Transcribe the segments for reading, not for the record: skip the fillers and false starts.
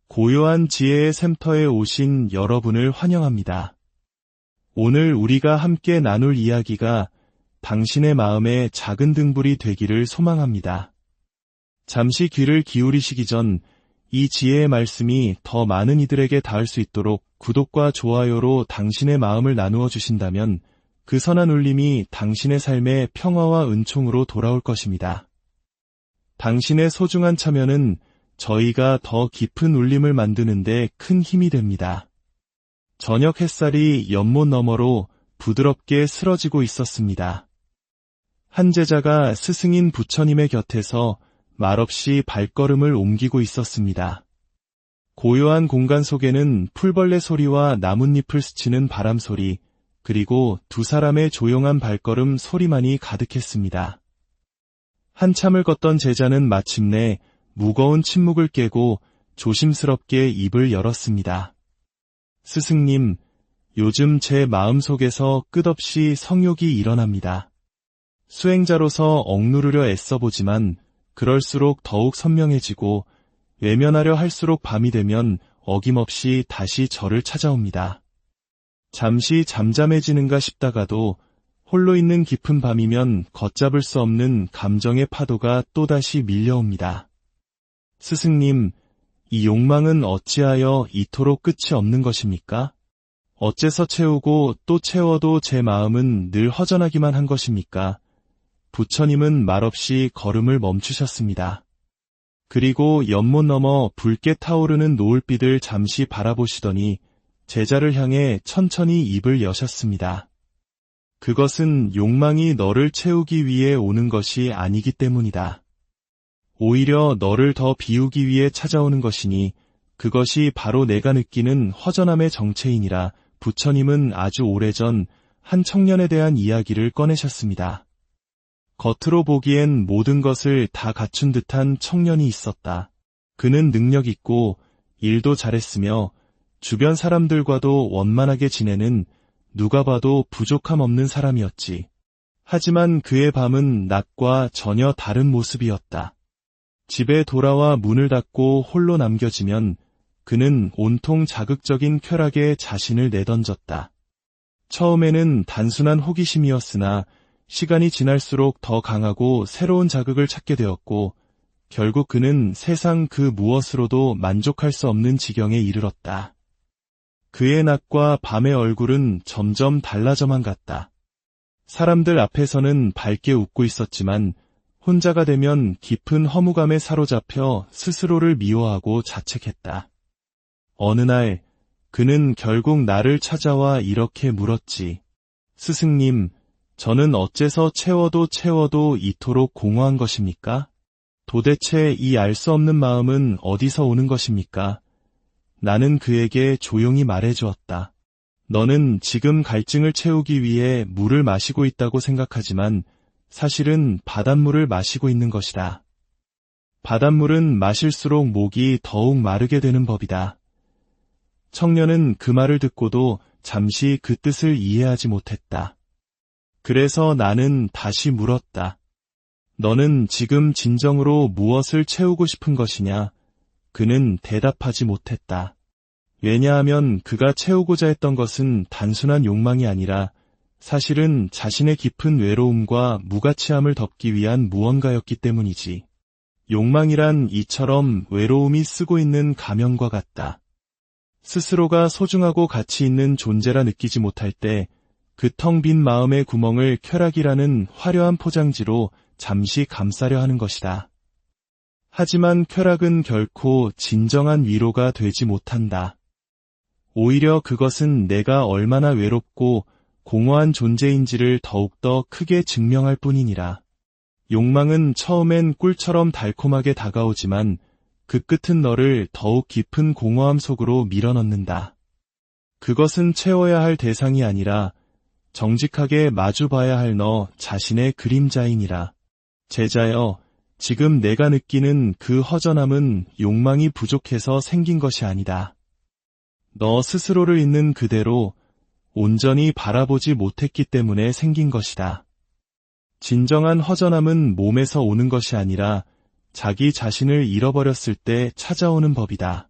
고요한 지혜의 샘터에 오신 여러분을 환영합니다. 오늘 우리가 함께 나눌 이야기가 당신의 마음의 작은 등불이 되기를 소망합니다. 잠시 귀를 기울이시기 전 이 지혜의 말씀이 더 많은 이들에게 닿을 수 있도록 구독과 좋아요로 당신의 마음을 나누어 주신다면 그 선한 울림이 당신의 삶에 평화와 은총으로 돌아올 것입니다. 당신의 소중한 참여는 저희가 더 깊은 울림을 만드는 데 큰 힘이 됩니다. 저녁 햇살이 연못 너머로 부드럽게 스러지고 있었습니다. 한 제자가 스승인 부처님의 곁에서 말없이 발걸음을 옮기고 있었습니다. 고요한 공간 속에는 풀벌레 소리와 나뭇잎을 스치는 바람 소리, 그리고 두 사람의 조용한 발걸음 소리만이 가득했습니다. 한참을 걷던 제자는 마침내 무거운 침묵을 깨고 조심스럽게 입을 열었습니다. 스승님, 요즘 제 마음속에서 끝없이 성욕이 일어납니다. 수행자로서 억누르려 애써보지만 그럴수록 더욱 선명해지고 외면하려 할수록 밤이 되면 어김없이 다시 저를 찾아옵니다. 잠시 잠잠해지는가 싶다가도 홀로 있는 깊은 밤이면 걷잡을 수 없는 감정의 파도가 또다시 밀려옵니다. 스승님, 이 욕망은 어찌하여 이토록 끝이 없는 것입니까? 어째서 채우고 또 채워도 제 마음은 늘 허전하기만 한 것입니까? 부처님은 말없이 걸음을 멈추셨습니다. 그리고 연못 너머 붉게 타오르는 노을빛을 잠시 바라보시더니 제자를 향해 천천히 입을 여셨습니다. 그것은 욕망이 너를 채우기 위해 오는 것이 아니기 때문이다. 오히려 너를 더 비우기 위해 찾아오는 것이니 그것이 바로 내가 느끼는 허전함의 정체이니라. 부처님은 아주 오래전 한 청년에 대한 이야기를 꺼내셨습니다. 겉으로 보기엔 모든 것을 다 갖춘 듯한 청년이 있었다. 그는 능력 있고 일도 잘했으며 주변 사람들과도 원만하게 지내는 누가 봐도 부족함 없는 사람이었지. 하지만 그의 밤은 낮과 전혀 다른 모습이었다. 집에 돌아와 문을 닫고 홀로 남겨지면 그는 온통 자극적인 쾌락에 자신을 내던졌다. 처음에는 단순한 호기심이었으나 시간이 지날수록 더 강하고 새로운 자극을 찾게 되었고 결국 그는 세상 그 무엇으로도 만족할 수 없는 지경에 이르렀다. 그의 낮과 밤의 얼굴은 점점 달라져만 갔다. 사람들 앞에서는 밝게 웃고 있었지만 혼자가 되면 깊은 허무감에 사로잡혀 스스로를 미워하고 자책했다. 어느 날 그는 결국 나를 찾아와 이렇게 물었지. 스승님, 저는 어째서 채워도 이토록 공허한 것입니까? 도대체 이 알 수 없는 마음은 어디서 오는 것입니까? 나는 그에게 조용히 말해주었다. 너는 지금 갈증을 채우기 위해 물을 마시고 있다고 생각하지만 사실은 바닷물을 마시고 있는 것이다. 바닷물은 마실수록 목이 더욱 마르게 되는 법이다. 청년은 그 말을 듣고도 잠시 그 뜻을 이해하지 못했다. 그래서 나는 다시 물었다. 너는 지금 진정으로 무엇을 채우고 싶은 것이냐? 그는 대답하지 못했다. 왜냐하면 그가 채우고자 했던 것은 단순한 욕망이 아니라 사실은 자신의 깊은 외로움과 무가치함을 덮기 위한 무언가였기 때문이지. 욕망이란 이처럼 외로움이 쓰고 있는 가면과 같다. 스스로가 소중하고 가치 있는 존재라 느끼지 못할 때 그 텅 빈 마음의 구멍을 쾌락이라는 화려한 포장지로 잠시 감싸려 하는 것이다. 하지만 쾌락은 결코 진정한 위로가 되지 못한다. 오히려 그것은 내가 얼마나 외롭고 공허한 존재인지를 더욱더 크게 증명할 뿐이니라. 욕망은 처음엔 꿀처럼 달콤하게 다가오지만 그 끝은 너를 더욱 깊은 공허함 속으로 밀어넣는다. 그것은 채워야 할 대상이 아니라 정직하게 마주봐야 할 너 자신의 그림자이니라. 제자여, 지금 내가 느끼는 그 허전함은 욕망이 부족해서 생긴 것이 아니다. 너 스스로를 있는 그대로 온전히 바라보지 못했기 때문에 생긴 것이다. 진정한 허전함은 몸에서 오는 것이 아니라 자기 자신을 잃어버렸을 때 찾아오는 법이다.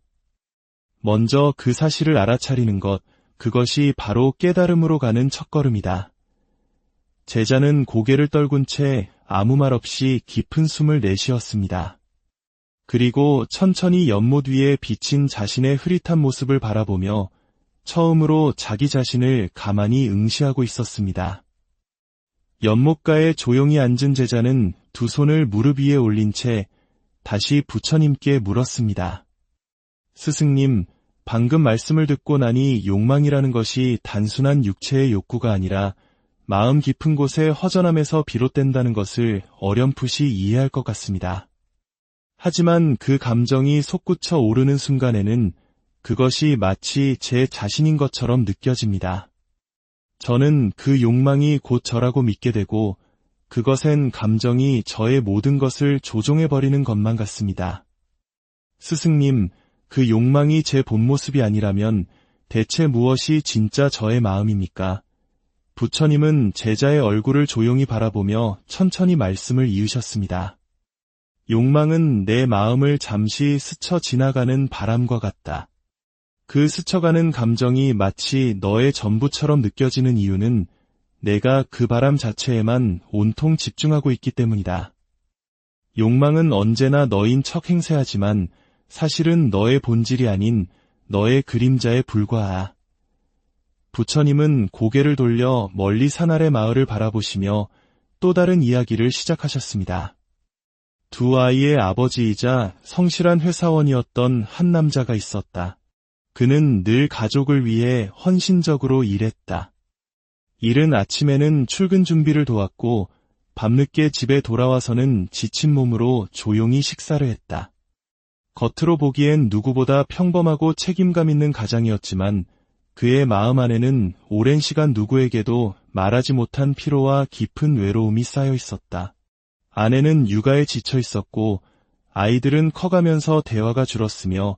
먼저 그 사실을 알아차리는 것, 그것이 바로 깨달음으로 가는 첫걸음이다. 제자는 고개를 떨군 채 아무 말 없이 깊은 숨을 내쉬었습니다. 그리고 천천히 연못 위에 비친 자신의 흐릿한 모습을 바라보며 처음으로 자기 자신을 가만히 응시하고 있었습니다. 연못가에 조용히 앉은 제자는 두 손을 무릎 위에 올린 채 다시 부처님께 물었습니다. 스승님, 방금 말씀을 듣고 나니 욕망이라는 것이 단순한 육체의 욕구가 아니라 마음 깊은 곳의 허전함에서 비롯된다는 것을 어렴풋이 이해할 것 같습니다. 하지만 그 감정이 솟구쳐 오르는 순간에는 그것이 마치 제 자신인 것처럼 느껴집니다. 저는 그 욕망이 곧 저라고 믿게 되고 그것엔 감정이 저의 모든 것을 조종해버리는 것만 같습니다. 스승님, 그 욕망이 제 본 모습이 아니라면 대체 무엇이 진짜 저의 마음입니까? 부처님은 제자의 얼굴을 조용히 바라보며 천천히 말씀을 이으셨습니다. 욕망은 내 마음을 잠시 스쳐 지나가는 바람과 같다. 그 스쳐가는 감정이 마치 너의 전부처럼 느껴지는 이유는 내가 그 바람 자체에만 온통 집중하고 있기 때문이다. 욕망은 언제나 너인 척 행세하지만 사실은 너의 본질이 아닌 너의 그림자에 불과하. 부처님은 고개를 돌려 멀리 산 아래 마을을 바라보시며 또 다른 이야기를 시작하셨습니다. 두 아이의 아버지이자 성실한 회사원이었던 한 남자가 있었다. 그는 늘 가족을 위해 헌신적으로 일했다. 이른 아침에는 출근 준비를 도왔고 밤늦게 집에 돌아와서는 지친 몸으로 조용히 식사를 했다. 겉으로 보기엔 누구보다 평범하고 책임감 있는 가장이었지만 그의 마음 안에는 오랜 시간 누구에게도 말하지 못한 피로와 깊은 외로움이 쌓여 있었다. 아내는 육아에 지쳐 있었고 아이들은 커가면서 대화가 줄었으며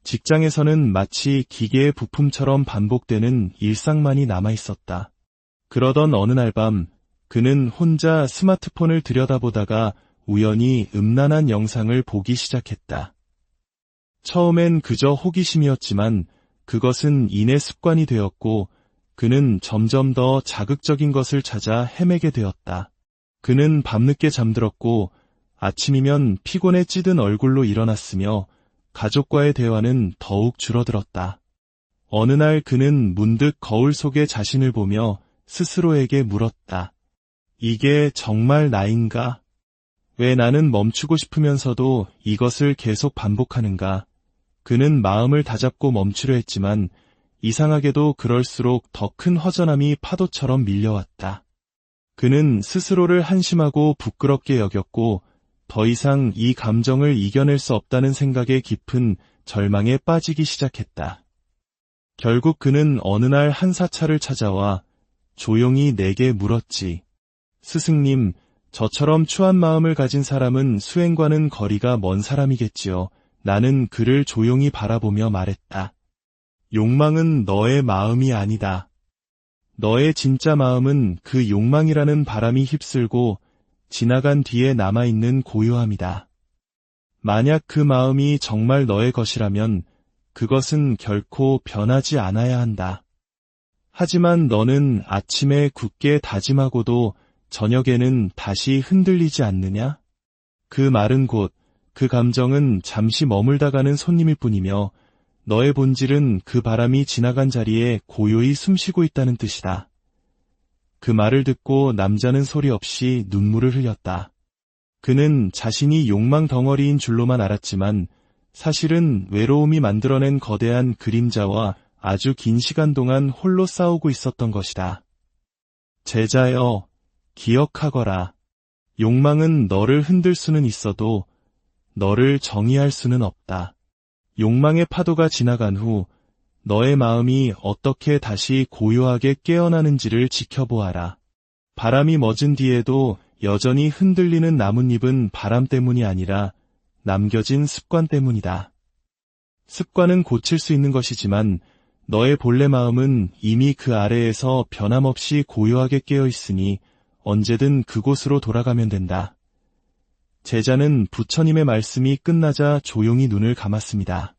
직장에서는 마치 기계의 부품처럼 반복되는 일상만이 남아 있었다. 그러던 어느 날 밤 그는 혼자 스마트폰을 들여다보다가 우연히 음란한 영상을 보기 시작했다. 처음엔 그저 호기심이었지만 그것은 이내 습관이 되었고 그는 점점 더 자극적인 것을 찾아 헤매게 되었다. 그는 밤늦게 잠들었고 아침이면 피곤에 찌든 얼굴로 일어났으며 가족과의 대화는 더욱 줄어들었다. 어느 날 그는 문득 거울 속에 자신을 보며 스스로에게 물었다. 이게 정말 나인가? 왜 나는 멈추고 싶으면서도 이것을 계속 반복하는가? 그는 마음을 다잡고 멈추려 했지만 이상하게도 그럴수록 더 큰 허전함이 파도처럼 밀려왔다. 그는 스스로를 한심하고 부끄럽게 여겼고 더 이상 이 감정을 이겨낼 수 없다는 생각에 깊은 절망에 빠지기 시작했다. 결국 그는 어느 날 한 사찰을 찾아와 조용히 내게 물었지. 스승님, 저처럼 추한 마음을 가진 사람은 수행과는 거리가 먼 사람이겠지요. 나는 그를 조용히 바라보며 말했다. 욕망은 너의 마음이 아니다. 너의 진짜 마음은 그 욕망이라는 바람이 휩쓸고 지나간 뒤에 남아있는 고요함이다. 만약 그 마음이 정말 너의 것이라면 그것은 결코 변하지 않아야 한다. 하지만 너는 아침에 굳게 다짐하고도 저녁에는 다시 흔들리지 않느냐? 그 말은 곧 그 감정은 잠시 머물다가는 손님일 뿐이며 너의 본질은 그 바람이 지나간 자리에 고요히 숨쉬고 있다는 뜻이다. 그 말을 듣고 남자는 소리 없이 눈물을 흘렸다. 그는 자신이 욕망 덩어리인 줄로만 알았지만 사실은 외로움이 만들어낸 거대한 그림자와 아주 긴 시간 동안 홀로 싸우고 있었던 것이다. 제자여, 기억하거라. 욕망은 너를 흔들 수는 있어도 너를 정의할 수는 없다. 욕망의 파도가 지나간 후 너의 마음이 어떻게 다시 고요하게 깨어나는지를 지켜보아라. 바람이 멎은 뒤에도 여전히 흔들리는 나뭇잎은 바람 때문이 아니라 남겨진 습관 때문이다. 습관은 고칠 수 있는 것이지만 너의 본래 마음은 이미 그 아래에서 변함없이 고요하게 깨어 있으니 언제든 그곳으로 돌아가면 된다. 제자는 부처님의 말씀이 끝나자 조용히 눈을 감았습니다.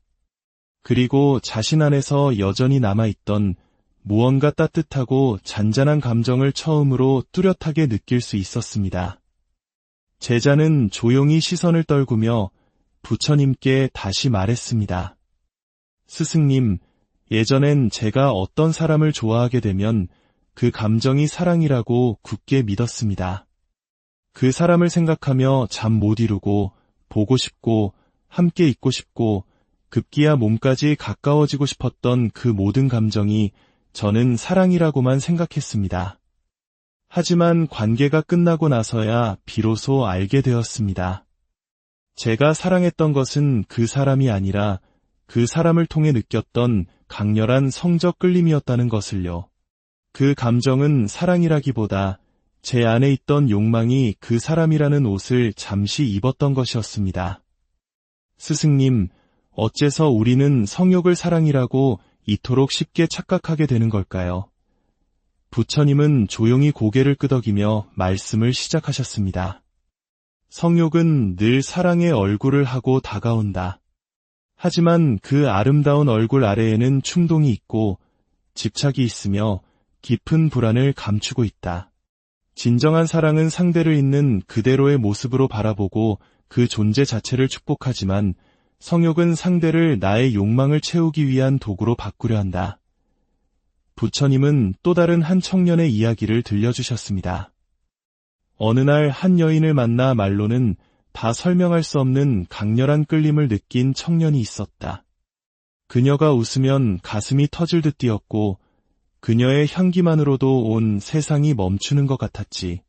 그리고 자신 안에서 여전히 남아있던 무언가 따뜻하고 잔잔한 감정을 처음으로 뚜렷하게 느낄 수 있었습니다. 제자는 조용히 시선을 떨구며 부처님께 다시 말했습니다. 스승님, 예전엔 제가 어떤 사람을 좋아하게 되면 그 감정이 사랑이라고 굳게 믿었습니다. 그 사람을 생각하며 잠 못 이루고 보고 싶고 함께 있고 싶고 급기야 몸까지 가까워지고 싶었던 그 모든 감정이 저는 사랑이라고만 생각했습니다. 하지만 관계가 끝나고 나서야 비로소 알게 되었습니다. 제가 사랑했던 것은 그 사람이 아니라 그 사람을 통해 느꼈던 강렬한 성적 끌림이었다는 것을요. 그 감정은 사랑이라기보다 제 안에 있던 욕망이 그 사람이라는 옷을 잠시 입었던 것이었습니다. 스승님, 어째서 우리는 성욕을 사랑이라고 이토록 쉽게 착각하게 되는 걸까요? 부처님은 조용히 고개를 끄덕이며 말씀을 시작하셨습니다. 성욕은 늘 사랑의 얼굴을 하고 다가온다. 하지만 그 아름다운 얼굴 아래에는 충동이 있고 집착이 있으며 깊은 불안을 감추고 있다. 진정한 사랑은 상대를 있는 그대로의 모습으로 바라보고 그 존재 자체를 축복하지만 성욕은 상대를 나의 욕망을 채우기 위한 도구로 바꾸려 한다. 부처님은 또 다른 한 청년의 이야기를 들려주셨습니다. 어느 날 한 여인을 만나 말로는 다 설명할 수 없는 강렬한 끌림을 느낀 청년이 있었다. 그녀가 웃으면 가슴이 터질 듯 뛰었고 그녀의 향기만으로도 온 세상이 멈추는 것 같았지.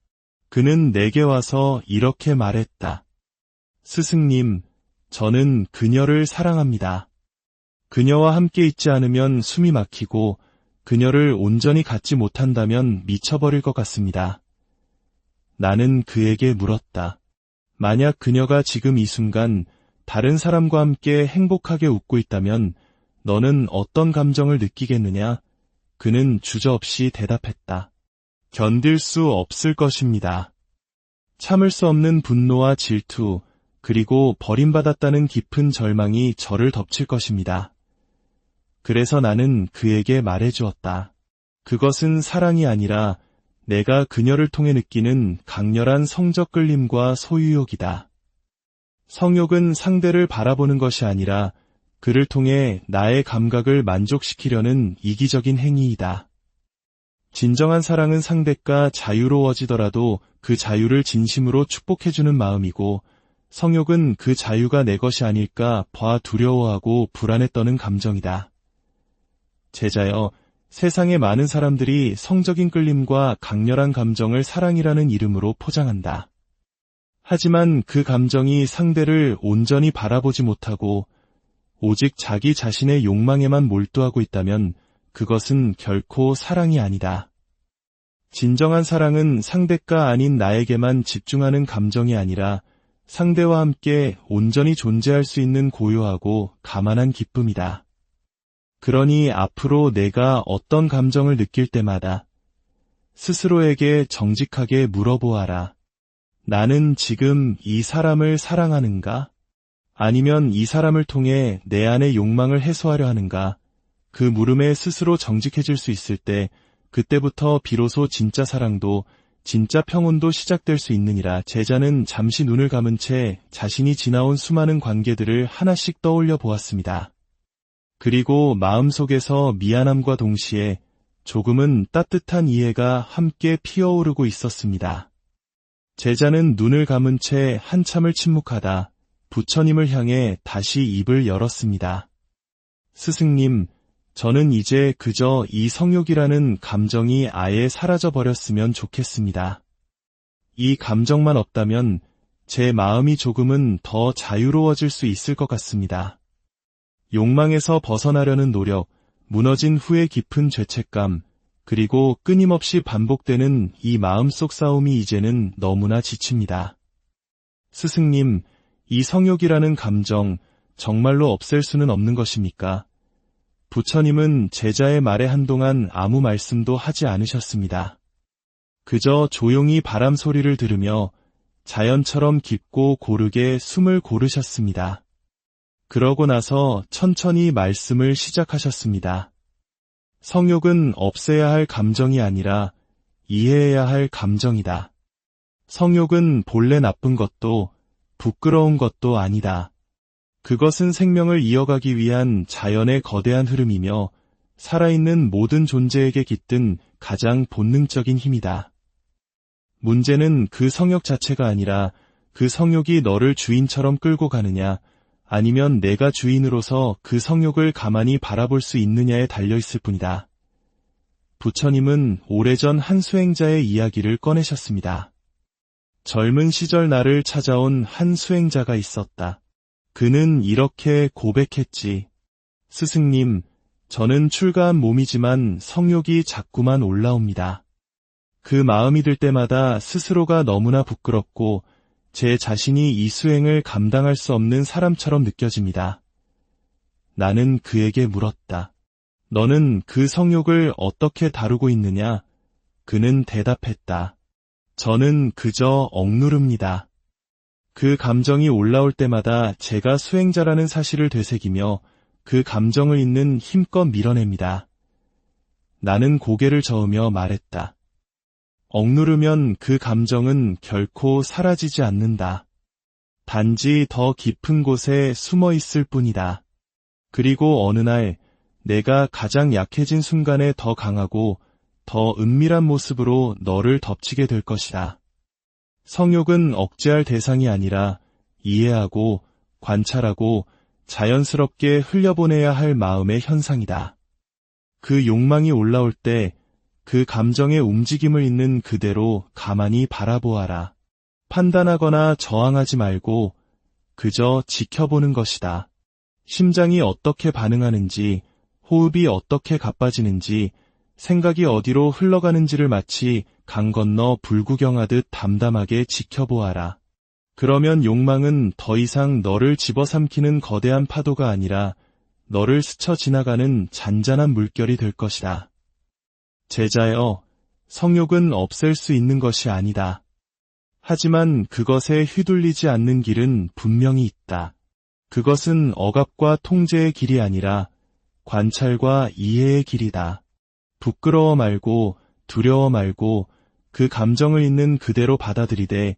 그는 내게 와서 이렇게 말했다. 스승님, 저는 그녀를 사랑합니다. 그녀와 함께 있지 않으면 숨이 막히고 그녀를 온전히 갖지 못한다면 미쳐버릴 것 같습니다. 나는 그에게 물었다. 만약 그녀가 지금 이 순간 다른 사람과 함께 행복하게 웃고 있다면 너는 어떤 감정을 느끼겠느냐? 그는 주저없이 대답했다. 견딜 수 없을 것입니다. 참을 수 없는 분노와 질투, 그리고 버림받았다는 깊은 절망이 저를 덮칠 것입니다. 그래서 나는 그에게 말해주었다. 그것은 사랑이 아니라 내가 그녀를 통해 느끼는 강렬한 성적 끌림과 소유욕이다. 성욕은 상대를 바라보는 것이 아니라 그를 통해 나의 감각을 만족시키려는 이기적인 행위이다. 진정한 사랑은 상대가 자유로워지더라도 그 자유를 진심으로 축복해주는 마음이고 성욕은 그 자유가 내 것이 아닐까 봐 두려워하고 불안에 떠는 감정이다. 제자여, 세상의 많은 사람들이 성적인 끌림과 강렬한 감정을 사랑이라는 이름으로 포장한다. 하지만 그 감정이 상대를 온전히 바라보지 못하고 오직 자기 자신의 욕망에만 몰두하고 있다면 그것은 결코 사랑이 아니다. 진정한 사랑은 상대가 아닌 나에게만 집중하는 감정이 아니라 상대와 함께 온전히 존재할 수 있는 고요하고 가만한 기쁨이다. 그러니 앞으로 내가 어떤 감정을 느낄 때마다 스스로에게 정직하게 물어보아라. 나는 지금 이 사람을 사랑하는가? 아니면 이 사람을 통해 내 안의 욕망을 해소하려 하는가? 그 물음에 스스로 정직해질 수 있을 때 그때부터 비로소 진짜 사랑도 진짜 평온도 시작될 수 있느니라. 제자는 잠시 눈을 감은 채 자신이 지나온 수많은 관계들을 하나씩 떠올려 보았습니다. 그리고 마음속에서 미안함과 동시에 조금은 따뜻한 이해가 함께 피어오르고 있었습니다. 제자는 눈을 감은 채 한참을 침묵하다 부처님을 향해 다시 입을 열었습니다. 스승님, 저는 이제 그저 이 성욕이라는 감정이 아예 사라져버렸으면 좋겠습니다. 이 감정만 없다면 제 마음이 조금은 더 자유로워질 수 있을 것 같습니다. 욕망에서 벗어나려는 노력, 무너진 후의 깊은 죄책감, 그리고 끊임없이 반복되는 이 마음속 싸움이 이제는 너무나 지칩니다. 스승님, 이 성욕이라는 감정 정말로 없앨 수는 없는 것입니까? 부처님은 제자의 말에 한동안 아무 말씀도 하지 않으셨습니다. 그저 조용히 바람 소리를 들으며 자연처럼 깊고 고르게 숨을 고르셨습니다. 그러고 나서 천천히 말씀을 시작하셨습니다. 성욕은 없애야 할 감정이 아니라 이해해야 할 감정이다. 성욕은 본래 나쁜 것도 부끄러운 것도 아니다. 그것은 생명을 이어가기 위한 자연의 거대한 흐름이며 살아있는 모든 존재에게 깃든 가장 본능적인 힘이다. 문제는 그 성욕 자체가 아니라 그 성욕이 너를 주인처럼 끌고 가느냐, 아니면 내가 주인으로서 그 성욕을 가만히 바라볼 수 있느냐에 달려있을 뿐이다. 부처님은 오래전 한 수행자의 이야기를 꺼내셨습니다. 젊은 시절 나를 찾아온 한 수행자가 있었다. 그는 이렇게 고백했지. 스승님, 저는 출가한 몸이지만 성욕이 자꾸만 올라옵니다. 그 마음이 들 때마다 스스로가 너무나 부끄럽고 제 자신이 이 수행을 감당할 수 없는 사람처럼 느껴집니다. 나는 그에게 물었다. 너는 그 성욕을 어떻게 다루고 있느냐? 그는 대답했다. 저는 그저 억누릅니다. 그 감정이 올라올 때마다 제가 수행자라는 사실을 되새기며 그 감정을 있는 힘껏 밀어냅니다. 나는 고개를 저으며 말했다. 억누르면 그 감정은 결코 사라지지 않는다. 단지 더 깊은 곳에 숨어 있을 뿐이다. 그리고 어느 날 내가 가장 약해진 순간에 더 강하고 더 은밀한 모습으로 너를 덮치게 될 것이다. 성욕은 억제할 대상이 아니라 이해하고 관찰하고 자연스럽게 흘려보내야 할 마음의 현상이다. 그 욕망이 올라올 때 그 감정의 움직임을 있는 그대로 가만히 바라보아라. 판단하거나 저항하지 말고 그저 지켜보는 것이다. 심장이 어떻게 반응하는지, 호흡이 어떻게 가빠지는지, 생각이 어디로 흘러가는지를 마치 강 건너 불구경하듯 담담하게 지켜보아라. 그러면 욕망은 더 이상 너를 집어삼키는 거대한 파도가 아니라 너를 스쳐 지나가는 잔잔한 물결이 될 것이다. 제자여, 성욕은 없앨 수 있는 것이 아니다. 하지만 그것에 휘둘리지 않는 길은 분명히 있다. 그것은 억압과 통제의 길이 아니라 관찰과 이해의 길이다. 부끄러워 말고 두려워 말고 그 감정을 있는 그대로 받아들이되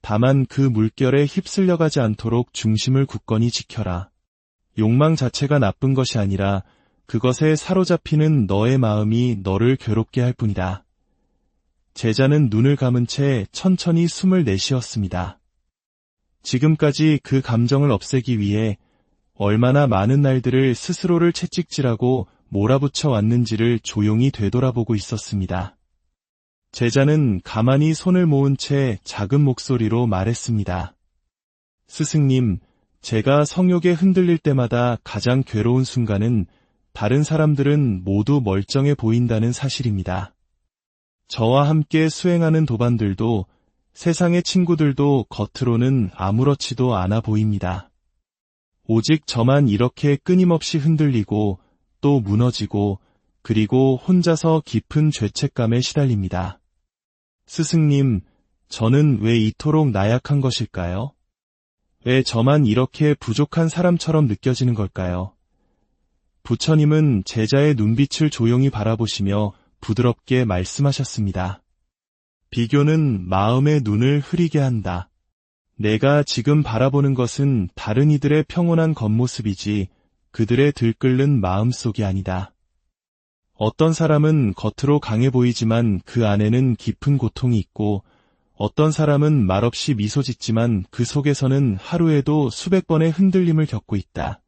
다만 그 물결에 휩쓸려가지 않도록 중심을 굳건히 지켜라. 욕망 자체가 나쁜 것이 아니라 그것에 사로잡히는 너의 마음이 너를 괴롭게 할 뿐이다. 제자는 눈을 감은 채 천천히 숨을 내쉬었습니다. 지금까지 그 감정을 없애기 위해 얼마나 많은 날들을 스스로를 채찍질하고 몰아붙여 왔는지를 조용히 되돌아보고 있었습니다. 제자는 가만히 손을 모은 채 작은 목소리로 말했습니다. 스승님, 제가 성욕에 흔들릴 때마다 가장 괴로운 순간은 다른 사람들은 모두 멀쩡해 보인다는 사실입니다. 저와 함께 수행하는 도반들도 세상의 친구들도 겉으로는 아무렇지도 않아 보입니다. 오직 저만 이렇게 끊임없이 흔들리고 또 무너지고 그리고 혼자서 깊은 죄책감에 시달립니다. 스승님, 저는 왜 이토록 나약한 것일까요? 왜 저만 이렇게 부족한 사람처럼 느껴지는 걸까요? 부처님은 제자의 눈빛을 조용히 바라보시며 부드럽게 말씀하셨습니다. 비교는 마음의 눈을 흐리게 한다. 내가 지금 바라보는 것은 다른 이들의 평온한 겉모습이지 그들의 들끓는 마음속이 아니다. 어떤 사람은 겉으로 강해 보이지만 그 안에는 깊은 고통이 있고 어떤 사람은 말없이 미소 짓지만 그 속에서는 하루에도 수백 번의 흔들림을 겪고 있다.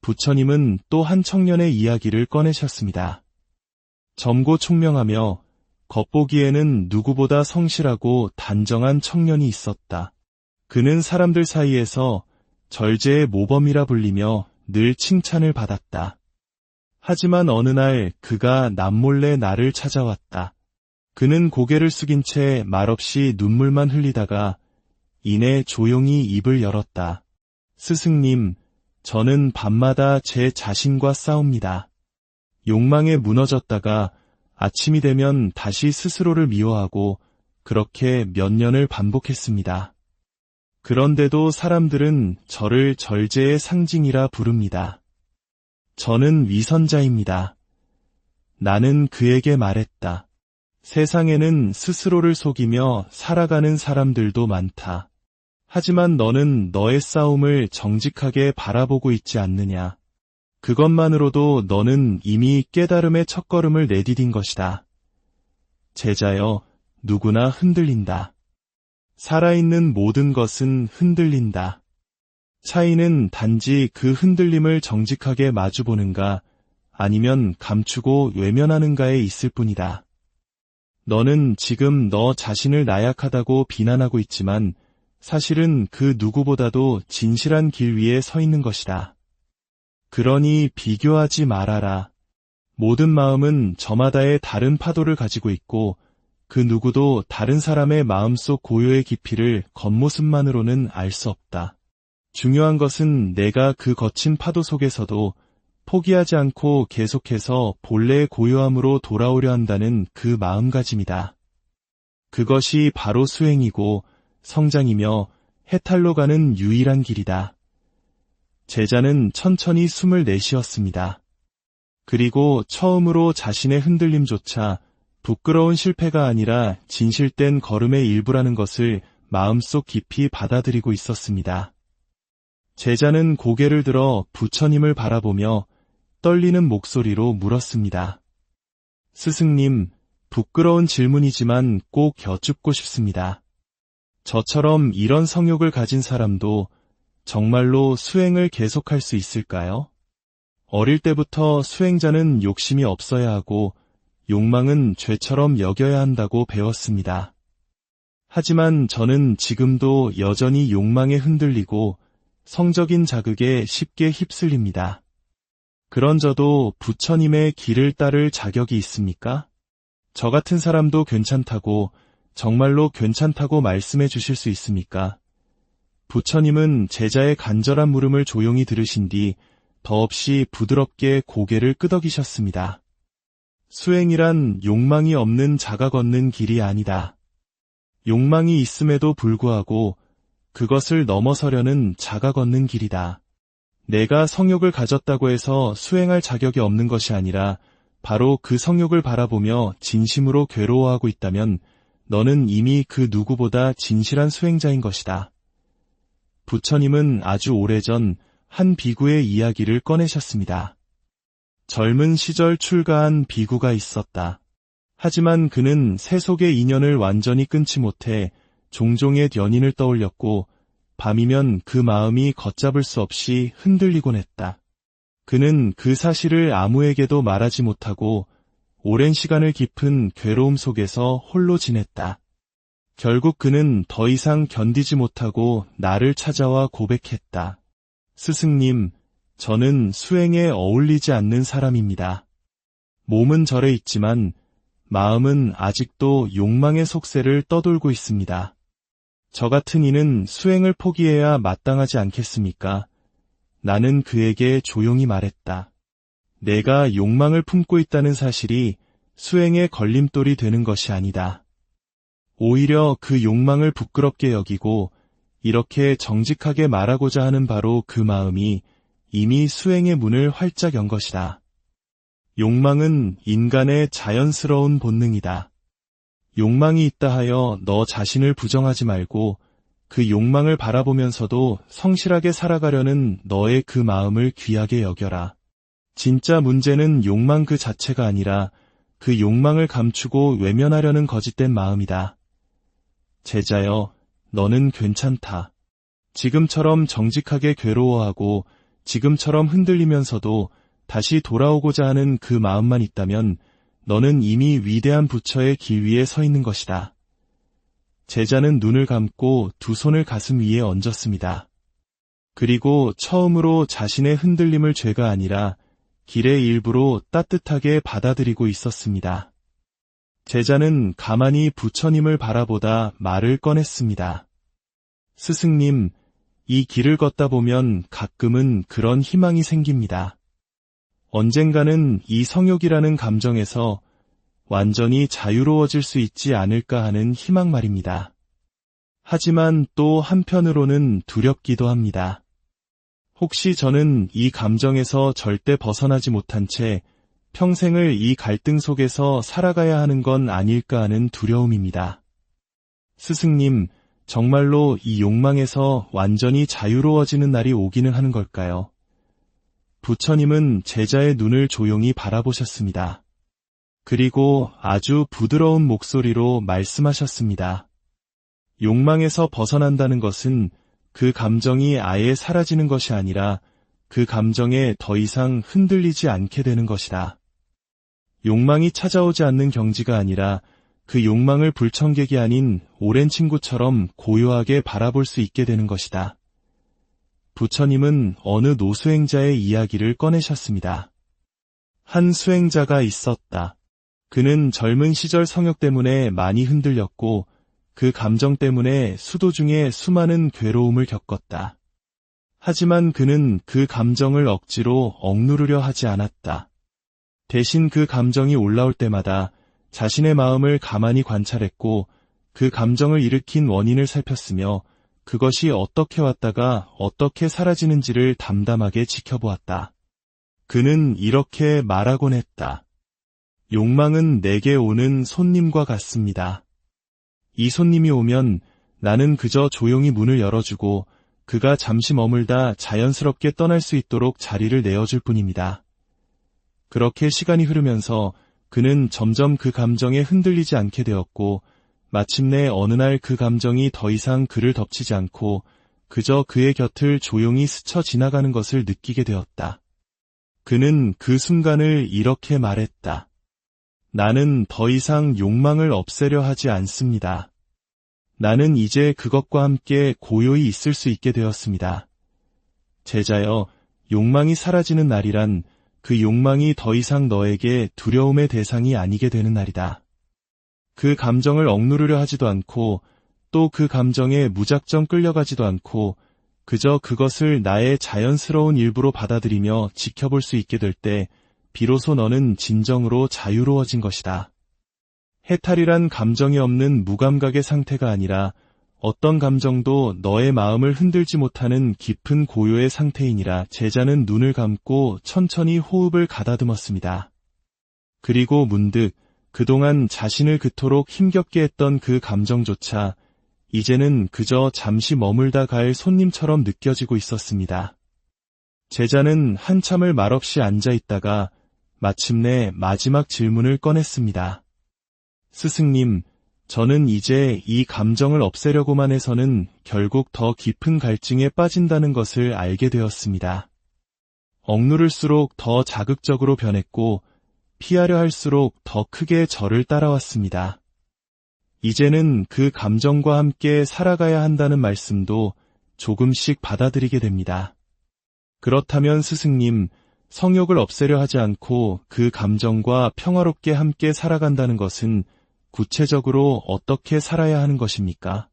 부처님은 또 한 청년의 이야기를 꺼내셨습니다. 젊고 총명하며 겉보기에는 누구보다 성실하고 단정한 청년이 있었다. 그는 사람들 사이에서 절제의 모범이라 불리며 늘 칭찬을 받았다. 하지만 어느 날 그가 남몰래 나를 찾아왔다. 그는 고개를 숙인 채 말없이 눈물만 흘리다가 이내 조용히 입을 열었다. 스승님, 저는 밤마다 제 자신과 싸웁니다. 욕망에 무너졌다가 아침이 되면 다시 스스로를 미워하고 그렇게 몇 년을 반복했습니다. 그런데도 사람들은 저를 절제의 상징이라 부릅니다. 저는 위선자입니다. 나는 그에게 말했다. 세상에는 스스로를 속이며 살아가는 사람들도 많다. 하지만 너는 너의 싸움을 정직하게 바라보고 있지 않느냐. 그것만으로도 너는 이미 깨달음의 첫걸음을 내디딘 것이다. 제자여, 누구나 흔들린다. 살아있는 모든 것은 흔들린다. 차이는 단지 그 흔들림을 정직하게 마주보는가, 아니면 감추고 외면하는가에 있을 뿐이다. 너는 지금 너 자신을 나약하다고 비난하고 있지만 사실은 그 누구보다도 진실한 길 위에 서 있는 것이다. 그러니 비교하지 말아라. 모든 마음은 저마다의 다른 파도를 가지고 있고 그 누구도 다른 사람의 마음속 고요의 깊이를 겉모습만으로는 알 수 없다. 중요한 것은 내가 그 거친 파도 속에서도 포기하지 않고 계속해서 본래의 고요함으로 돌아오려 한다는 그 마음가짐이다. 그것이 바로 수행이고 성장이며 해탈로 가는 유일한 길이다. 제자는 천천히 숨을 내쉬었습니다. 그리고 처음으로 자신의 흔들림조차 부끄러운 실패가 아니라 진실된 걸음의 일부라는 것을 마음속 깊이 받아들이고 있었습니다. 제자는 고개를 들어 부처님을 바라보며 떨리는 목소리로 물었습니다. 스승님, 부끄러운 질문이지만 꼭 여쭙고 싶습니다. 저처럼 이런 성욕을 가진 사람도 정말로 수행을 계속할 수 있을까요? 어릴 때부터 수행자는 욕심이 없어야 하고 욕망은 죄처럼 여겨야 한다고 배웠습니다. 하지만 저는 지금도 여전히 욕망에 흔들리고 성적인 자극에 쉽게 휩쓸립니다. 그런 저도 부처님의 길을 따를 자격이 있습니까? 저 같은 사람도 괜찮다고, 정말로 괜찮다고 말씀해 주실 수 있습니까? 부처님은 제자의 간절한 물음을 조용히 들으신 뒤 더없이 부드럽게 고개를 끄덕이셨습니다. 수행이란 욕망이 없는 자가 걷는 길이 아니다. 욕망이 있음에도 불구하고 그것을 넘어서려는 자가 걷는 길이다. 내가 성욕을 가졌다고 해서 수행할 자격이 없는 것이 아니라 바로 그 성욕을 바라보며 진심으로 괴로워하고 있다면 너는 이미 그 누구보다 진실한 수행자인 것이다. 부처님은 아주 오래전 한 비구의 이야기를 꺼내셨습니다. 젊은 시절 출가한 비구가 있었다. 하지만 그는 세속의 인연을 완전히 끊지 못해 종종의 연인을 떠올렸고 밤이면 그 마음이 걷잡을 수 없이 흔들리곤 했다. 그는 그 사실을 아무에게도 말하지 못하고 오랜 시간을 깊은 괴로움 속에서 홀로 지냈다. 결국 그는 더 이상 견디지 못하고 나를 찾아와 고백했다. 스승님, 저는 수행에 어울리지 않는 사람입니다. 몸은 절에 있지만 마음은 아직도 욕망의 속세를 떠돌고 있습니다. 저 같은 이는 수행을 포기해야 마땅하지 않겠습니까? 나는 그에게 조용히 말했다. 내가 욕망을 품고 있다는 사실이 수행의 걸림돌이 되는 것이 아니다. 오히려 그 욕망을 부끄럽게 여기고 이렇게 정직하게 말하고자 하는 바로 그 마음이 이미 수행의 문을 활짝 연 것이다. 욕망은 인간의 자연스러운 본능이다. 욕망이 있다 하여 너 자신을 부정하지 말고 그 욕망을 바라보면서도 성실하게 살아가려는 너의 그 마음을 귀하게 여겨라. 진짜 문제는 욕망 그 자체가 아니라 그 욕망을 감추고 외면하려는 거짓된 마음이다. 제자여, 너는 괜찮다. 지금처럼 정직하게 괴로워하고 지금처럼 흔들리면서도 다시 돌아오고자 하는 그 마음만 있다면 너는 이미 위대한 부처의 길 위에 서 있는 것이다. 제자는 눈을 감고 두 손을 가슴 위에 얹었습니다. 그리고 처음으로 자신의 흔들림을 죄가 아니라 길의 일부로 따뜻하게 받아들이고 있었습니다. 제자는 가만히 부처님을 바라보다 말을 꺼냈습니다. 스승님, 이 길을 걷다 보면 가끔은 그런 희망이 생깁니다. 언젠가는 이 성욕이라는 감정에서 완전히 자유로워질 수 있지 않을까 하는 희망 말입니다. 하지만 또 한편으로는 두렵기도 합니다. 혹시 저는 이 감정에서 절대 벗어나지 못한 채 평생을 이 갈등 속에서 살아가야 하는 건 아닐까 하는 두려움입니다. 스승님, 정말로 이 욕망에서 완전히 자유로워지는 날이 오기는 하는 걸까요? 부처님은 제자의 눈을 조용히 바라보셨습니다. 그리고 아주 부드러운 목소리로 말씀하셨습니다. 욕망에서 벗어난다는 것은 그 감정이 아예 사라지는 것이 아니라 그 감정에 더 이상 흔들리지 않게 되는 것이다. 욕망이 찾아오지 않는 경지가 아니라 그 욕망을 불청객이 아닌 오랜 친구처럼 고요하게 바라볼 수 있게 되는 것이다. 부처님은 어느 노수행자의 이야기를 꺼내셨습니다. 한 수행자가 있었다. 그는 젊은 시절 성욕 때문에 많이 흔들렸고 그 감정 때문에 수도 중에 수많은 괴로움을 겪었다. 하지만 그는 그 감정을 억지로 억누르려 하지 않았다. 대신 그 감정이 올라올 때마다 자신의 마음을 가만히 관찰했고 그 감정을 일으킨 원인을 살폈으며 그것이 어떻게 왔다가 어떻게 사라지는지를 담담하게 지켜보았다. 그는 이렇게 말하곤 했다. 욕망은 내게 오는 손님과 같습니다. 이 손님이 오면 나는 그저 조용히 문을 열어주고 그가 잠시 머물다 자연스럽게 떠날 수 있도록 자리를 내어줄 뿐입니다. 그렇게 시간이 흐르면서 그는 점점 그 감정에 흔들리지 않게 되었고 마침내 어느 날 그 감정이 더 이상 그를 덮치지 않고 그저 그의 곁을 조용히 스쳐 지나가는 것을 느끼게 되었다. 그는 그 순간을 이렇게 말했다. 나는 더 이상 욕망을 없애려 하지 않습니다. 나는 이제 그것과 함께 고요히 있을 수 있게 되었습니다. 제자여, 욕망이 사라지는 날이란 그 욕망이 더 이상 너에게 두려움의 대상이 아니게 되는 날이다. 그 감정을 억누르려 하지도 않고 또 그 감정에 무작정 끌려가지도 않고 그저 그것을 나의 자연스러운 일부로 받아들이며 지켜볼 수 있게 될 때 비로소 너는 진정으로 자유로워진 것이다. 해탈이란 감정이 없는 무감각의 상태가 아니라 어떤 감정도 너의 마음을 흔들지 못하는 깊은 고요의 상태이니라. 제자는 눈을 감고 천천히 호흡을 가다듬었습니다. 그리고 문득 그동안 자신을 그토록 힘겹게 했던 그 감정조차 이제는 그저 잠시 머물다 갈 손님처럼 느껴지고 있었습니다. 제자는 한참을 말없이 앉아 있다가 마침내 마지막 질문을 꺼냈습니다. 스승님, 저는 이제 이 감정을 없애려고만 해서는 결국 더 깊은 갈증에 빠진다는 것을 알게 되었습니다. 억누를수록 더 자극적으로 변했고 피하려 할수록 더 크게 저를 따라왔습니다. 이제는 그 감정과 함께 살아가야 한다는 말씀도 조금씩 받아들이게 됩니다. 그렇다면 스승님, 성욕을 없애려 하지 않고 그 감정과 평화롭게 함께 살아간다는 것은 구체적으로 어떻게 살아야 하는 것입니까?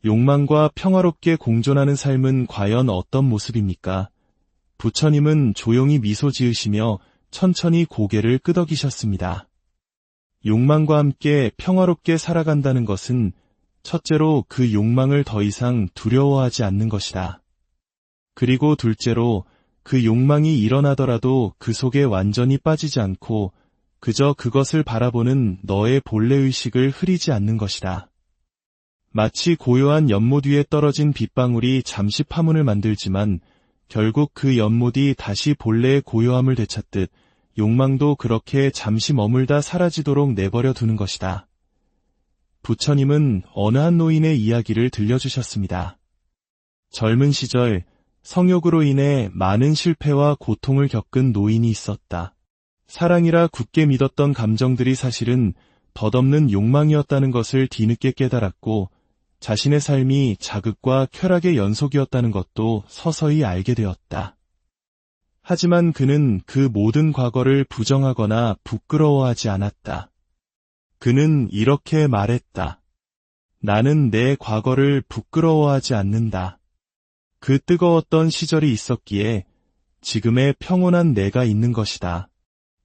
욕망과 평화롭게 공존하는 삶은 과연 어떤 모습입니까? 부처님은 조용히 미소 지으시며 천천히 고개를 끄덕이셨습니다. 욕망과 함께 평화롭게 살아간다는 것은 첫째로 그 욕망을 더 이상 두려워하지 않는 것이다. 그리고 둘째로 그 욕망이 일어나더라도 그 속에 완전히 빠지지 않고 그저 그것을 바라보는 너의 본래의식을 흐리지 않는 것이다. 마치 고요한 연못 위에 떨어진 빗방울이 잠시 파문을 만들지만 결국 그 연못이 다시 본래의 고요함을 되찾듯 욕망도 그렇게 잠시 머물다 사라지도록 내버려 두는 것이다. 부처님은 어느 한 노인의 이야기를 들려주셨습니다. 젊은 시절 성욕으로 인해 많은 실패와 고통을 겪은 노인이 있었다. 사랑이라 굳게 믿었던 감정들이 사실은 덧없는 욕망이었다는 것을 뒤늦게 깨달았고 자신의 삶이 자극과 쾌락의 연속이었다는 것도 서서히 알게 되었다. 하지만 그는 그 모든 과거를 부정하거나 부끄러워하지 않았다. 그는 이렇게 말했다. 나는 내 과거를 부끄러워하지 않는다. 그 뜨거웠던 시절이 있었기에 지금의 평온한 내가 있는 것이다.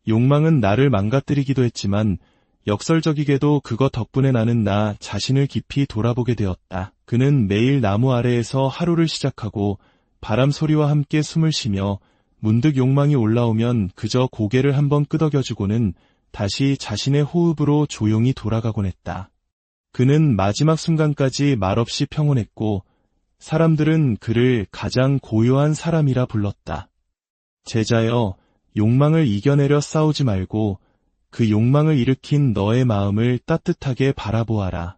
욕망은 나를 망가뜨리기도 했지만 역설적이게도 그것 덕분에 나는 나 자신을 깊이 돌아보게 되었다. 그는 매일 나무 아래에서 하루를 시작하고 바람 소리와 함께 숨을 쉬며 문득 욕망이 올라오면 그저 고개를 한번 끄덕여주고는 다시 자신의 호흡으로 조용히 돌아가곤 했다. 그는 마지막 순간까지 말없이 평온했고 사람들은 그를 가장 고요한 사람이라 불렀다. 제자여, 욕망을 이겨내려 싸우지 말고 그 욕망을 일으킨 너의 마음을 따뜻하게 바라보아라.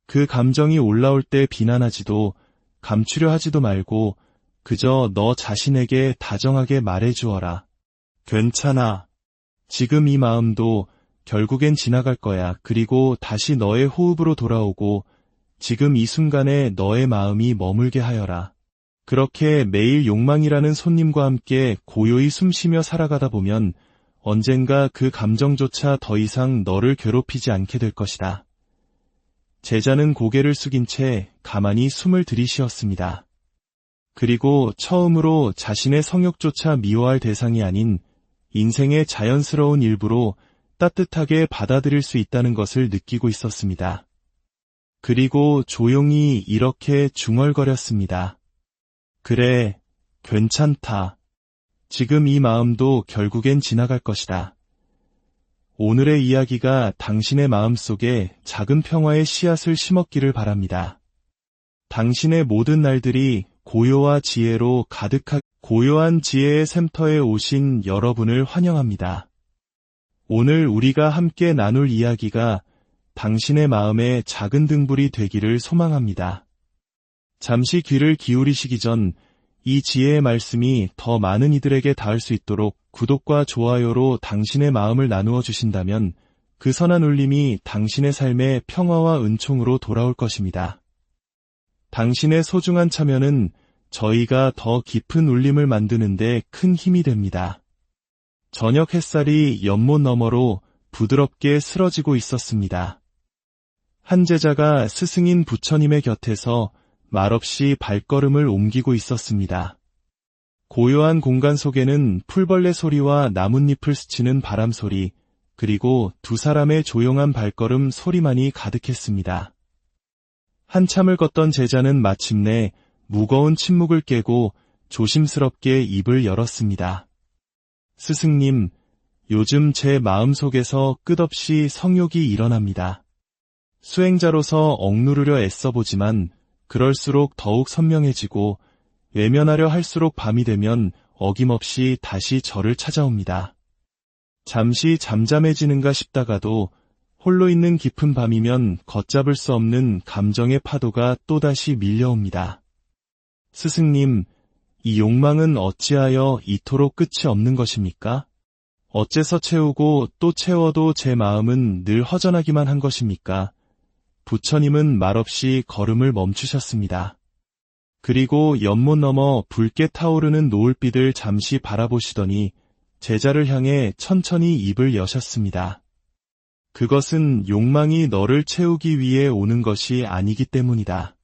그 감정이 올라올 때 비난하지도 감추려 하지도 말고 그저 너 자신에게 다정하게 말해주어라. 괜찮아. 지금 이 마음도 결국엔 지나갈 거야. 그리고 다시 너의 호흡으로 돌아오고 지금 이 순간에 너의 마음이 머물게 하여라. 그렇게 매일 욕망이라는 손님과 함께 고요히 숨쉬며 살아가다 보면 언젠가 그 감정조차 더 이상 너를 괴롭히지 않게 될 것이다. 제자는 고개를 숙인 채 가만히 숨을 들이쉬었습니다. 그리고 처음으로 자신의 성욕조차 미워할 대상이 아닌 인생의 자연스러운 일부로 따뜻하게 받아들일 수 있다는 것을 느끼고 있었습니다. 그리고 조용히 이렇게 중얼거렸습니다. 그래, 괜찮다. 지금 이 마음도 결국엔 지나갈 것이다. 오늘의 이야기가 당신의 마음속에 작은 평화의 씨앗을 심었기를 바랍니다. 당신의 모든 날들이 고요와 지혜로 고요한 지혜의 샘터에 오신 여러분을 환영합니다. 오늘 우리가 함께 나눌 이야기가 당신의 마음에 작은 등불이 되기를 소망합니다. 잠시 귀를 기울이시기 전 이 지혜의 말씀이 더 많은 이들에게 닿을 수 있도록 구독과 좋아요로 당신의 마음을 나누어 주신다면 그 선한 울림이 당신의 삶에 평화와 은총으로 돌아올 것입니다. 당신의 소중한 참여는 저희가 더 깊은 울림을 만드는 데 큰 힘이 됩니다. 저녁 햇살이 연못 너머로 부드럽게 스러지고 있었습니다. 한 제자가 스승인 부처님의 곁에서 말없이 발걸음을 옮기고 있었습니다. 고요한 공간 속에는 풀벌레 소리와 나뭇잎을 스치는 바람 소리, 그리고 두 사람의 조용한 발걸음 소리만이 가득했습니다. 한참을 걷던 제자는 마침내 무거운 침묵을 깨고 조심스럽게 입을 열었습니다. 스승님, 요즘 제 마음속에서 끝없이 성욕이 일어납니다. 수행자로서 억누르려 애써보지만 그럴수록 더욱 선명해지고 외면하려 할수록 밤이 되면 어김없이 다시 저를 찾아옵니다. 잠시 잠잠해지는가 싶다가도 홀로 있는 깊은 밤이면 걷잡을 수 없는 감정의 파도가 또다시 밀려옵니다. 스승님, 이 욕망은 어찌하여 이토록 끝이 없는 것입니까? 어째서 채우고 또 채워도 제 마음은 늘 허전하기만 한 것입니까? 부처님은 말없이 걸음을 멈추셨습니다. 그리고 연못 너머 붉게 타오르는 노을빛을 잠시 바라보시더니 제자를 향해 천천히 입을 여셨습니다. 그것은 욕망이 너를 채우기 위해 오는 것이 아니기 때문이다.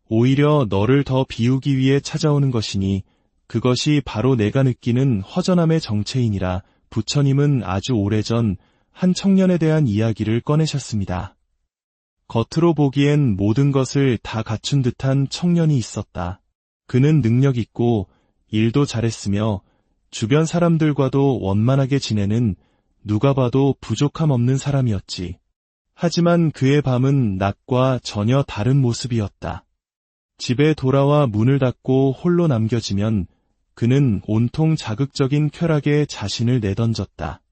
오히려 너를 더 비우기 위해 찾아오는 것이니 그것이 바로 내가 느끼는 허전함의 정체이니라. 부처님은 아주 오래전 한 청년에 대한 이야기를 꺼내셨습니다. 겉으로 보기엔 모든 것을 다 갖춘 듯한 청년이 있었다. 그는 능력 있고 일도 잘했으며 주변 사람들과도 원만하게 지내는 누가 봐도 부족함 없는 사람이었지. 하지만 그의 밤은 낮과 전혀 다른 모습이었다. 집에 돌아와 문을 닫고 홀로 남겨지면 그는 온통 자극적인 쾌락에 자신을 내던졌다.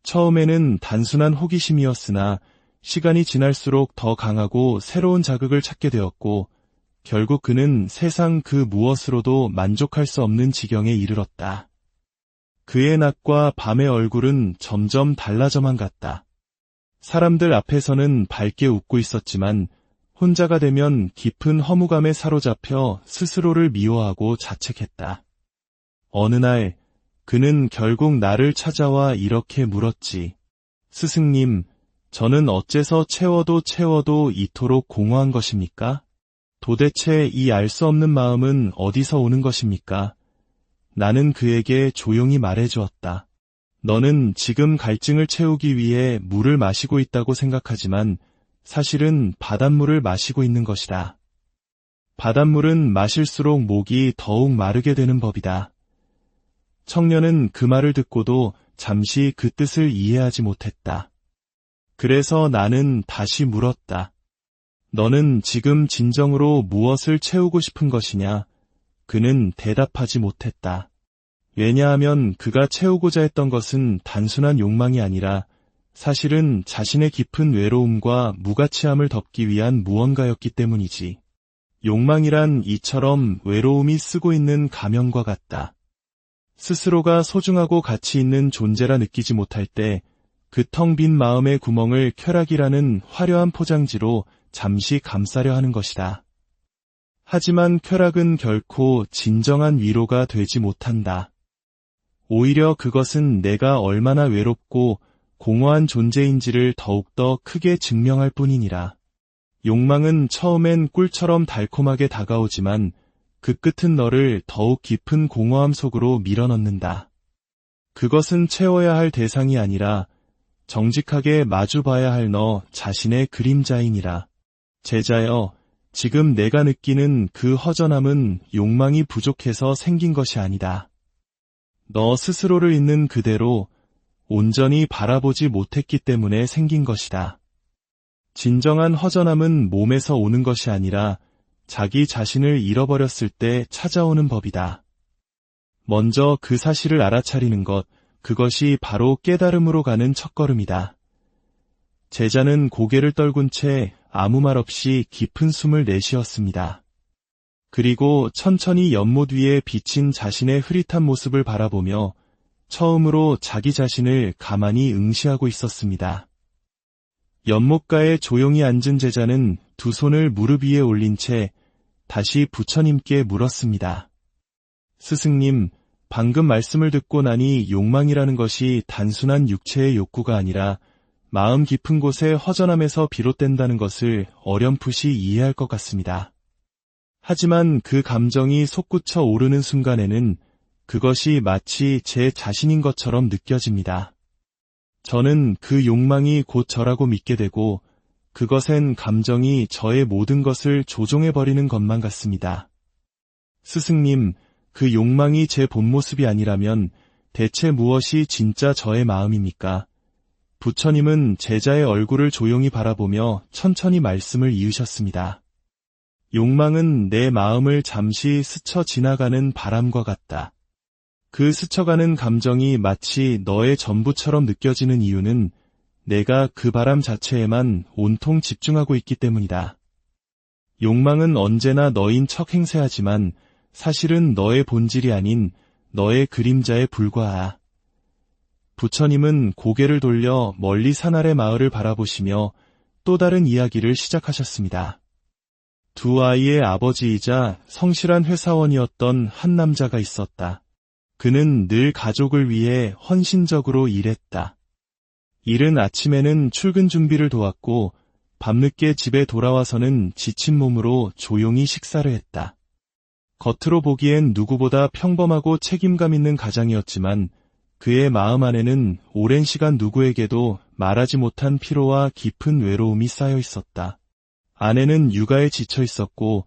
처음에는 단순한 호기심이었으나 시간이 지날수록 더 강하고 새로운 자극을 찾게 되었고 결국 그는 세상 그 무엇으로도 만족할 수 없는 지경에 이르렀다. 그의 낮과 밤의 얼굴은 점점 달라져만 갔다. 사람들 앞에서는 밝게 웃고 있었지만 혼자가 되면 깊은 허무감에 사로잡혀 스스로를 미워하고 자책했다. 어느 날 그는 결국 나를 찾아와 이렇게 물었지. 스승님, 저는 어째서 채워도 이토록 공허한 것입니까? 도대체 이 알 수 없는 마음은 어디서 오는 것입니까? 나는 그에게 조용히 말해주었다. 너는 지금 갈증을 채우기 위해 물을 마시고 있다고 생각하지만 사실은 바닷물을 마시고 있는 것이다. 바닷물은 마실수록 목이 더욱 마르게 되는 법이다. 청년은 그 말을 듣고도 잠시 그 뜻을 이해하지 못했다. 그래서 나는 다시 물었다. 너는 지금 진정으로 무엇을 채우고 싶은 것이냐? 그는 대답하지 못했다. 왜냐하면 그가 채우고자 했던 것은 단순한 욕망이 아니라 사실은 자신의 깊은 외로움과 무가치함을 덮기 위한 무언가였기 때문이지. 욕망이란 이처럼 외로움이 쓰고 있는 가면과 같다. 스스로가 소중하고 가치 있는 존재라 느끼지 못할 때 그 텅 빈 마음의 구멍을 쾌락이라는 화려한 포장지로 잠시 감싸려 하는 것이다. 하지만 쾌락은 결코 진정한 위로가 되지 못한다. 오히려 그것은 내가 얼마나 외롭고 공허한 존재인지를 더욱더 크게 증명할 뿐이니라. 욕망은 처음엔 꿀처럼 달콤하게 다가오지만 그 끝은 너를 더욱 깊은 공허함 속으로 밀어넣는다. 그것은 채워야 할 대상이 아니라 정직하게 마주봐야 할 너 자신의 그림자이니라. 제자여, 지금 내가 느끼는 그 허전함은 욕망이 부족해서 생긴 것이 아니다. 너 스스로를 있는 그대로 온전히 바라보지 못했기 때문에 생긴 것이다. 진정한 허전함은 몸에서 오는 것이 아니라 자기 자신을 잃어버렸을 때 찾아오는 법이다. 먼저 그 사실을 알아차리는 것, 그것이 바로 깨달음으로 가는 첫걸음이다. 제자는 고개를 떨군 채 아무 말 없이 깊은 숨을 내쉬었습니다. 그리고 천천히 연못 위에 비친 자신의 흐릿한 모습을 바라보며 처음으로 자기 자신을 가만히 응시하고 있었습니다. 연못가에 조용히 앉은 제자는 두 손을 무릎 위에 올린 채 다시 부처님께 물었습니다. 스승님, 방금 말씀을 듣고 나니 욕망이라는 것이 단순한 육체의 욕구가 아니라 마음 깊은 곳의 허전함에서 비롯된다는 것을 어렴풋이 이해할 것 같습니다. 하지만 그 감정이 솟구쳐 오르는 순간에는 그것이 마치 제 자신인 것처럼 느껴집니다. 저는 그 욕망이 곧 저라고 믿게 되고 그것엔 감정이 저의 모든 것을 조종해버리는 것만 같습니다. 스승님, 그 욕망이 제 본 모습이 아니라면 대체 무엇이 진짜 저의 마음입니까? 부처님은 제자의 얼굴을 조용히 바라보며 천천히 말씀을 이으셨습니다. 욕망은 내 마음을 잠시 스쳐 지나가는 바람과 같다. 그 스쳐가는 감정이 마치 너의 전부처럼 느껴지는 이유는 내가 그 바람 자체에만 온통 집중하고 있기 때문이다. 욕망은 언제나 너인 척 행세하지만 사실은 너의 본질이 아닌 너의 그림자에 불과하. 부처님은 고개를 돌려 멀리 산 아래 마을을 바라보시며 또 다른 이야기를 시작하셨습니다. 두 아이의 아버지이자 성실한 회사원이었던 한 남자가 있었다. 그는 늘 가족을 위해 헌신적으로 일했다. 이른 아침에는 출근 준비를 도왔고 밤늦게 집에 돌아와서는 지친 몸으로 조용히 식사를 했다. 겉으로 보기엔 누구보다 평범하고 책임감 있는 가장이었지만 그의 마음 안에는 오랜 시간 누구에게도 말하지 못한 피로와 깊은 외로움이 쌓여 있었다. 아내는 육아에 지쳐 있었고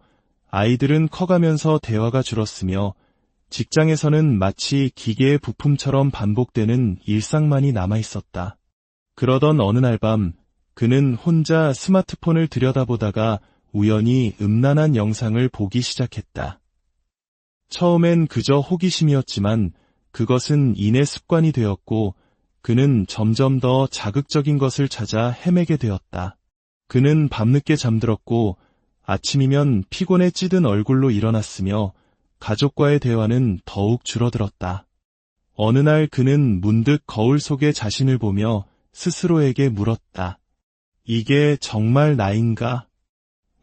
아이들은 커가면서 대화가 줄었으며 직장에서는 마치 기계의 부품처럼 반복되는 일상만이 남아 있었다. 그러던 어느 날 밤 그는 혼자 스마트폰을 들여다보다가 우연히 음란한 영상을 보기 시작했다. 처음엔 그저 호기심이었지만 그것은 이내 습관이 되었고 그는 점점 더 자극적인 것을 찾아 헤매게 되었다. 그는 밤늦게 잠들었고 아침이면 피곤에 찌든 얼굴로 일어났으며 가족과의 대화는 더욱 줄어들었다. 어느 날 그는 문득 거울 속에 자신을 보며 스스로에게 물었다. 이게 정말 나인가?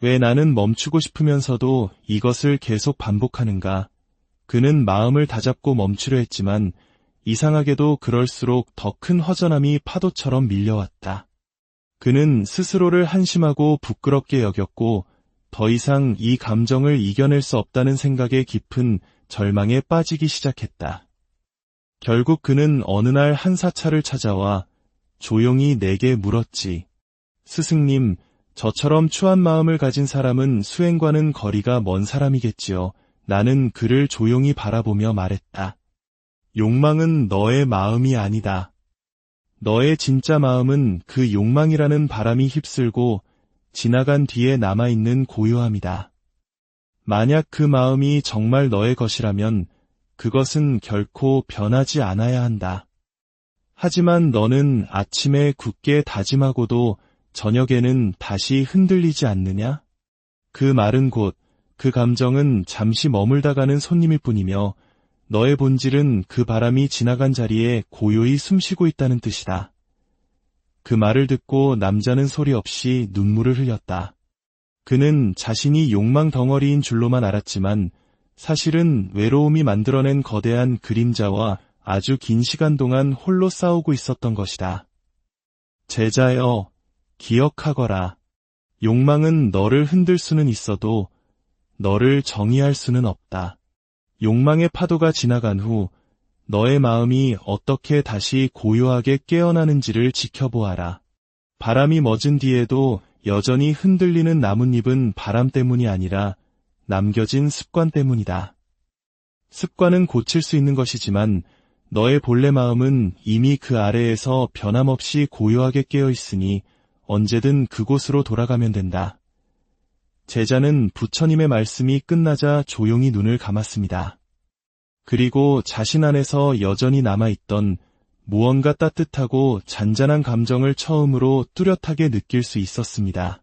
왜 나는 멈추고 싶으면서도 이것을 계속 반복하는가? 그는 마음을 다잡고 멈추려 했지만 이상하게도 그럴수록 더 큰 허전함이 파도처럼 밀려왔다. 그는 스스로를 한심하고 부끄럽게 여겼고 더 이상 이 감정을 이겨낼 수 없다는 생각에 깊은 절망에 빠지기 시작했다. 결국 그는 어느 날 한 사찰을 찾아와 조용히 내게 물었지. 스승님, 저처럼 추한 마음을 가진 사람은 수행과는 거리가 먼 사람이겠지요. 나는 그를 조용히 바라보며 말했다. 욕망은 너의 마음이 아니다. 너의 진짜 마음은 그 욕망이라는 바람이 휩쓸고 지나간 뒤에 남아있는 고요함이다. 만약 그 마음이 정말 너의 것이라면 그것은 결코 변하지 않아야 한다. 하지만 너는 아침에 굳게 다짐하고도 저녁에는 다시 흔들리지 않느냐? 그 말은 곧 그 감정은 잠시 머물다가는 손님일 뿐이며 너의 본질은 그 바람이 지나간 자리에 고요히 숨쉬고 있다는 뜻이다. 그 말을 듣고 남자는 소리 없이 눈물을 흘렸다. 그는 자신이 욕망 덩어리인 줄로만 알았지만 사실은 외로움이 만들어낸 거대한 그림자와 아주 긴 시간 동안 홀로 싸우고 있었던 것이다. 제자여, 기억하거라. 욕망은 너를 흔들 수는 있어도 너를 정의할 수는 없다. 욕망의 파도가 지나간 후 너의 마음이 어떻게 다시 고요하게 깨어나는지를 지켜보아라. 바람이 멎은 뒤에도 여전히 흔들리는 나뭇잎은 바람 때문이 아니라 남겨진 습관 때문이다. 습관은 고칠 수 있는 것이지만 너의 본래 마음은 이미 그 아래에서 변함없이 고요하게 깨어 있으니 언제든 그곳으로 돌아가면 된다. 제자는 부처님의 말씀이 끝나자 조용히 눈을 감았습니다. 그리고 자신 안에서 여전히 남아있던 무언가 따뜻하고 잔잔한 감정을 처음으로 뚜렷하게 느낄 수 있었습니다.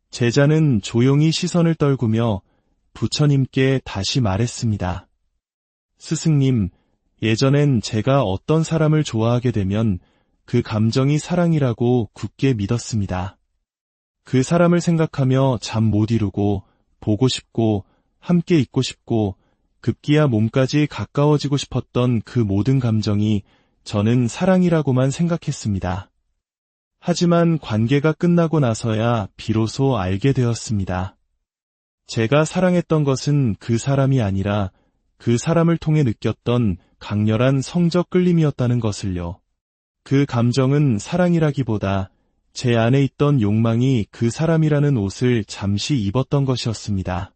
제자는 조용히 시선을 떨구며 부처님께 다시 말했습니다. 스승님, 예전엔 제가 어떤 사람을 좋아하게 되면 그 감정이 사랑이라고 굳게 믿었습니다. 그 사람을 생각하며 잠 못 이루고 보고 싶고 함께 있고 싶고 급기야 몸까지 가까워지고 싶었던 그 모든 감정이 저는 사랑이라고만 생각했습니다. 하지만 관계가 끝나고 나서야 비로소 알게 되었습니다. 제가 사랑했던 것은 그 사람이 아니라 그 사람을 통해 느꼈던 강렬한 성적 끌림이었다는 것을요. 그 감정은 사랑이라기보다 제 안에 있던 욕망이 그 사람이라는 옷을 잠시 입었던 것이었습니다.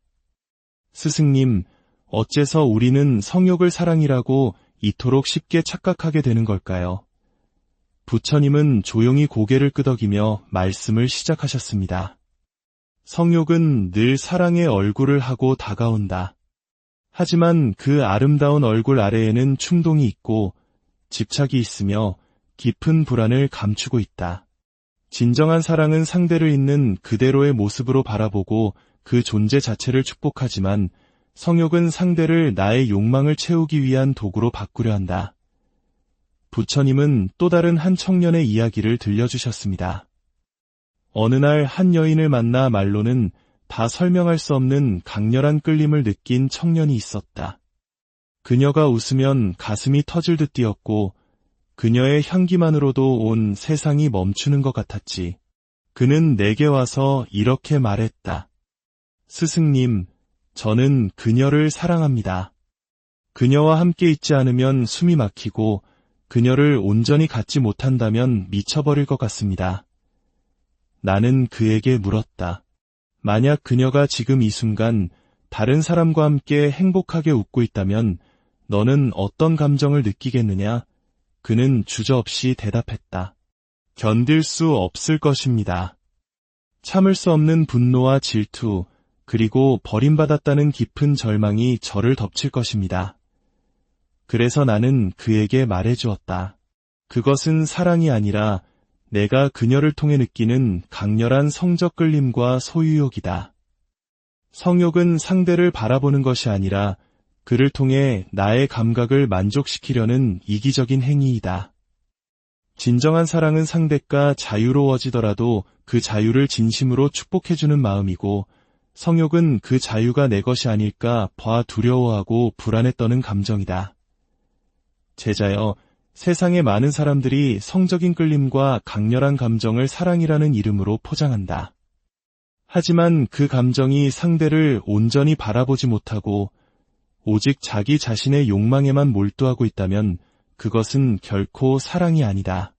스승님, 어째서 우리는 성욕을 사랑이라고 이토록 쉽게 착각하게 되는 걸까요? 부처님은 조용히 고개를 끄덕이며 말씀을 시작하셨습니다. 성욕은 늘 사랑의 얼굴을 하고 다가온다. 하지만 그 아름다운 얼굴 아래에는 충동이 있고 집착이 있으며 깊은 불안을 감추고 있다. 진정한 사랑은 상대를 있는 그대로의 모습으로 바라보고 그 존재 자체를 축복하지만 성욕은 상대를 나의 욕망을 채우기 위한 도구로 바꾸려 한다. 부처님은 또 다른 한 청년의 이야기를 들려주셨습니다. 어느 날 한 여인을 만나 말로는 다 설명할 수 없는 강렬한 끌림을 느낀 청년이 있었다. 그녀가 웃으면 가슴이 터질 듯 뛰었고 그녀의 향기만으로도 온 세상이 멈추는 것 같았지. 그는 내게 와서 이렇게 말했다. 스승님, 저는 그녀를 사랑합니다. 그녀와 함께 있지 않으면 숨이 막히고 그녀를 온전히 갖지 못한다면 미쳐버릴 것 같습니다. 나는 그에게 물었다. 만약 그녀가 지금 이 순간 다른 사람과 함께 행복하게 웃고 있다면 너는 어떤 감정을 느끼겠느냐? 그는 주저없이 대답했다. 견딜 수 없을 것입니다. 참을 수 없는 분노와 질투, 그리고 버림받았다는 깊은 절망이 저를 덮칠 것입니다. 그래서 나는 그에게 말해주었다. 그것은 사랑이 아니라 내가 그녀를 통해 느끼는 강렬한 성적 끌림과 소유욕이다. 성욕은 상대를 바라보는 것이 아니라 그를 통해 나의 감각을 만족시키려는 이기적인 행위이다. 진정한 사랑은 상대가 자유로워지더라도 그 자유를 진심으로 축복해주는 마음이고 성욕은 그 자유가 내 것이 아닐까 봐 두려워하고 불안에 떠는 감정이다. 제자여, 세상의 많은 사람들이 성적인 끌림과 강렬한 감정을 사랑이라는 이름으로 포장한다. 하지만 그 감정이 상대를 온전히 바라보지 못하고 오직 자기 자신의 욕망에만 몰두하고 있다면 그것은 결코 사랑이 아니다.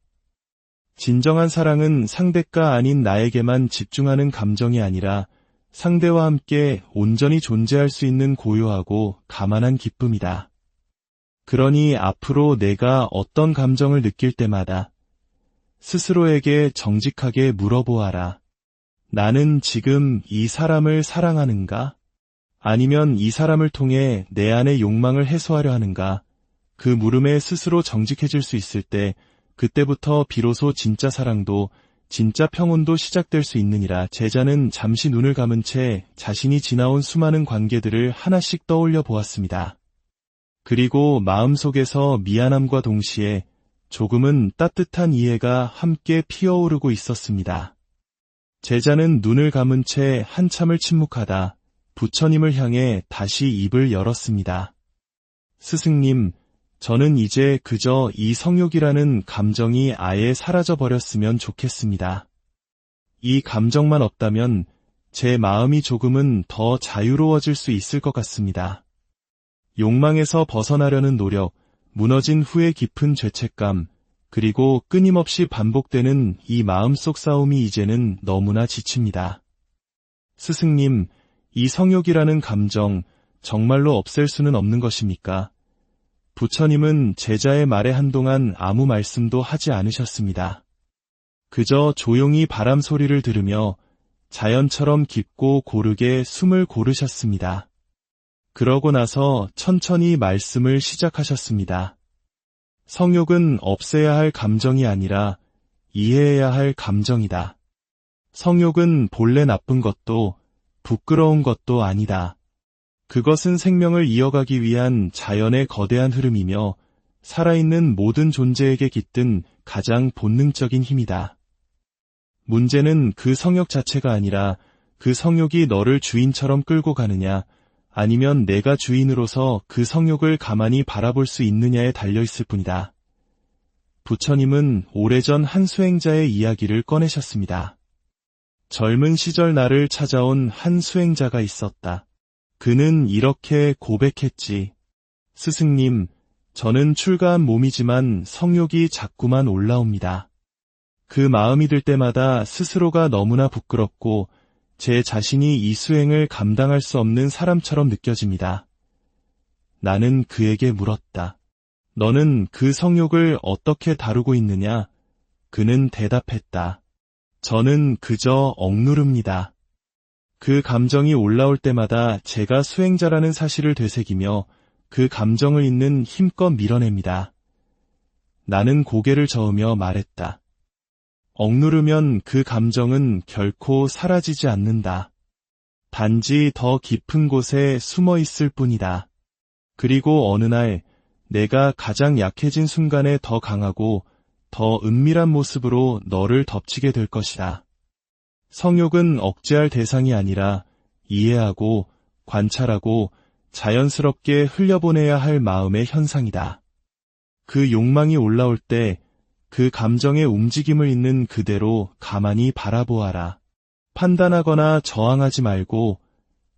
진정한 사랑은 상대가 아닌 나에게만 집중하는 감정이 아니라 상대와 함께 온전히 존재할 수 있는 고요하고 가만한 기쁨이다. 그러니 앞으로 내가 어떤 감정을 느낄 때마다 스스로에게 정직하게 물어보아라. 나는 지금 이 사람을 사랑하는가? 아니면 이 사람을 통해 내 안의 욕망을 해소하려 하는가? 그 물음에 스스로 정직해질 수 있을 때 그때부터 비로소 진짜 사랑도 진짜 평온도 시작될 수 있느니라. 제자는 잠시 눈을 감은 채 자신이 지나온 수많은 관계들을 하나씩 떠올려 보았습니다. 그리고 마음속에서 미안함과 동시에 조금은 따뜻한 이해가 함께 피어오르고 있었습니다. 제자는 눈을 감은 채 한참을 침묵하다 부처님을 향해 다시 입을 열었습니다. 스승님, 저는 이제 그저 이 성욕이라는 감정이 아예 사라져버렸으면 좋겠습니다. 이 감정만 없다면 제 마음이 조금은 더 자유로워질 수 있을 것 같습니다. 욕망에서 벗어나려는 노력, 무너진 후의 깊은 죄책감, 그리고 끊임없이 반복되는 이 마음속 싸움이 이제는 너무나 지칩니다. 스승님, 이 성욕이라는 감정 정말로 없앨 수는 없는 것입니까? 부처님은 제자의 말에 한동안 아무 말씀도 하지 않으셨습니다. 그저 조용히 바람 소리를 들으며 자연처럼 깊고 고르게 숨을 고르셨습니다. 그러고 나서 천천히 말씀을 시작하셨습니다. 성욕은 없애야 할 감정이 아니라 이해해야 할 감정이다. 성욕은 본래 나쁜 것도 부끄러운 것도 아니다. 그것은 생명을 이어가기 위한 자연의 거대한 흐름이며 살아있는 모든 존재에게 깃든 가장 본능적인 힘이다. 문제는 그 성욕 자체가 아니라 그 성욕이 너를 주인처럼 끌고 가느냐, 아니면 내가 주인으로서 그 성욕을 가만히 바라볼 수 있느냐에 달려있을 뿐이다. 부처님은 오래전 한 수행자의 이야기를 꺼내셨습니다. 젊은 시절 나를 찾아온 한 수행자가 있었다. 그는 이렇게 고백했지. 스승님, 저는 출가한 몸이지만 성욕이 자꾸만 올라옵니다. 그 마음이 들 때마다 스스로가 너무나 부끄럽고 제 자신이 이 수행을 감당할 수 없는 사람처럼 느껴집니다. 나는 그에게 물었다. 너는 그 성욕을 어떻게 다루고 있느냐? 그는 대답했다. 저는 그저 억누릅니다. 그 감정이 올라올 때마다 제가 수행자라는 사실을 되새기며 그 감정을 있는 힘껏 밀어냅니다. 나는 고개를 저으며 말했다. 억누르면 그 감정은 결코 사라지지 않는다. 단지 더 깊은 곳에 숨어 있을 뿐이다. 그리고 어느 날 내가 가장 약해진 순간에 더 강하고 더 은밀한 모습으로 너를 덮치게 될 것이다. 성욕은 억제할 대상이 아니라 이해하고 관찰하고 자연스럽게 흘려보내야 할 마음의 현상이다. 그 욕망이 올라올 때 그 감정의 움직임을 있는 그대로 가만히 바라보아라. 판단하거나 저항하지 말고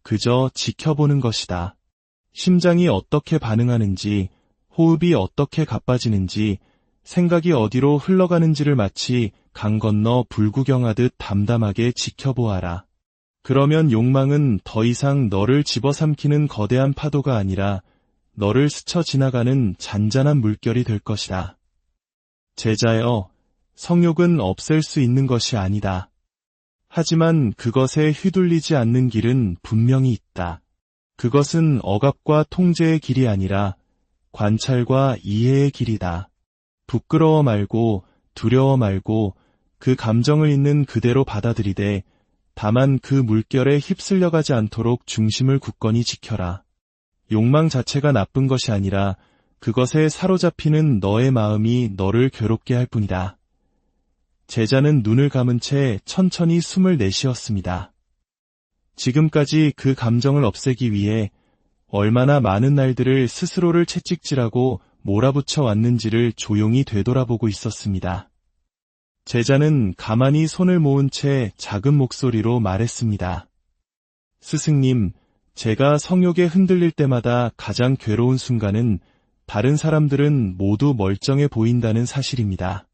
그저 지켜보는 것이다. 심장이 어떻게 반응하는지, 호흡이 어떻게 가빠지는지, 생각이 어디로 흘러가는지를 마치 강 건너 불구경하듯 담담하게 지켜보아라. 그러면 욕망은 더 이상 너를 집어삼키는 거대한 파도가 아니라 너를 스쳐 지나가는 잔잔한 물결이 될 것이다. 제자여, 성욕은 없앨 수 있는 것이 아니다. 하지만 그것에 휘둘리지 않는 길은 분명히 있다. 그것은 억압과 통제의 길이 아니라 관찰과 이해의 길이다. 부끄러워 말고 두려워 말고 그 감정을 있는 그대로 받아들이되 다만 그 물결에 휩쓸려가지 않도록 중심을 굳건히 지켜라. 욕망 자체가 나쁜 것이 아니라 그것에 사로잡히는 너의 마음이 너를 괴롭게 할 뿐이다. 제자는 눈을 감은 채 천천히 숨을 내쉬었습니다. 지금까지 그 감정을 없애기 위해 얼마나 많은 날들을 스스로를 채찍질하고 몰아붙여 왔는지를 조용히 되돌아보고 있었습니다. 제자는 가만히 손을 모은 채 작은 목소리로 말했습니다. 스승님, 제가 성욕에 흔들릴 때마다 가장 괴로운 순간은 다른 사람들은 모두 멀쩡해 보인다는 사실입니다.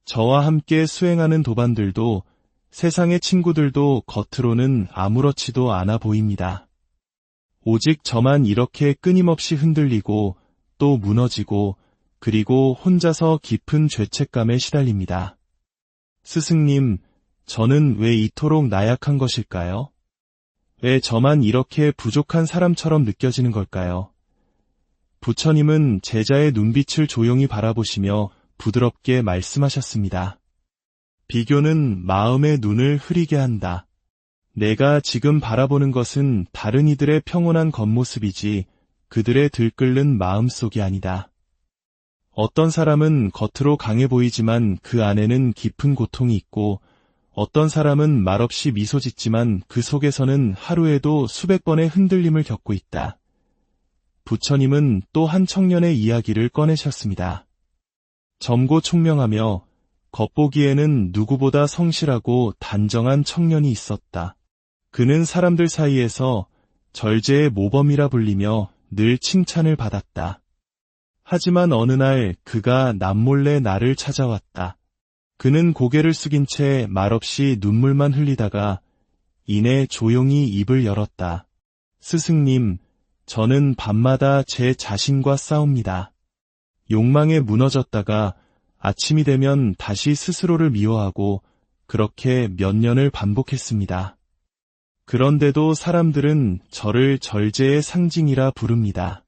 저와 함께 수행하는 도반들도 세상의 친구들도 겉으로는 아무렇지도 않아 보입니다. 오직 저만 이렇게 끊임없이 흔들리고 또 무너지고 그리고 혼자서 깊은 죄책감에 시달립니다. 스승님, 저는 왜 이토록 나약한 것일까요? 왜 저만 이렇게 부족한 사람처럼 느껴지는 걸까요? 부처님은 제자의 눈빛을 조용히 바라보시며 부드럽게 말씀하셨습니다. 비교는 마음의 눈을 흐리게 한다. 내가 지금 바라보는 것은 다른 이들의 평온한 겉모습이지 그들의 들끓는 마음속이 아니다. 어떤 사람은 겉으로 강해 보이지만 그 안에는 깊은 고통이 있고 어떤 사람은 말없이 미소 짓지만 그 속에서는 하루에도 수백 번의 흔들림을 겪고 있다. 부처님은 또 한 청년의 이야기를 꺼내셨습니다. 젊고 총명하며 겉보기에는 누구보다 성실하고 단정한 청년이 있었다. 그는 사람들 사이에서 절제의 모범이라 불리며 늘 칭찬을 받았다. 하지만 어느 날 그가 남몰래 나를 찾아왔다. 그는 고개를 숙인 채 말없이 눈물만 흘리다가 이내 조용히 입을 열었다. 스승님, 저는 밤마다 제 자신과 싸웁니다. 욕망에 무너졌다가 아침이 되면 다시 스스로를 미워하고 그렇게 몇 년을 반복했습니다. 그런데도 사람들은 저를 절제의 상징이라 부릅니다.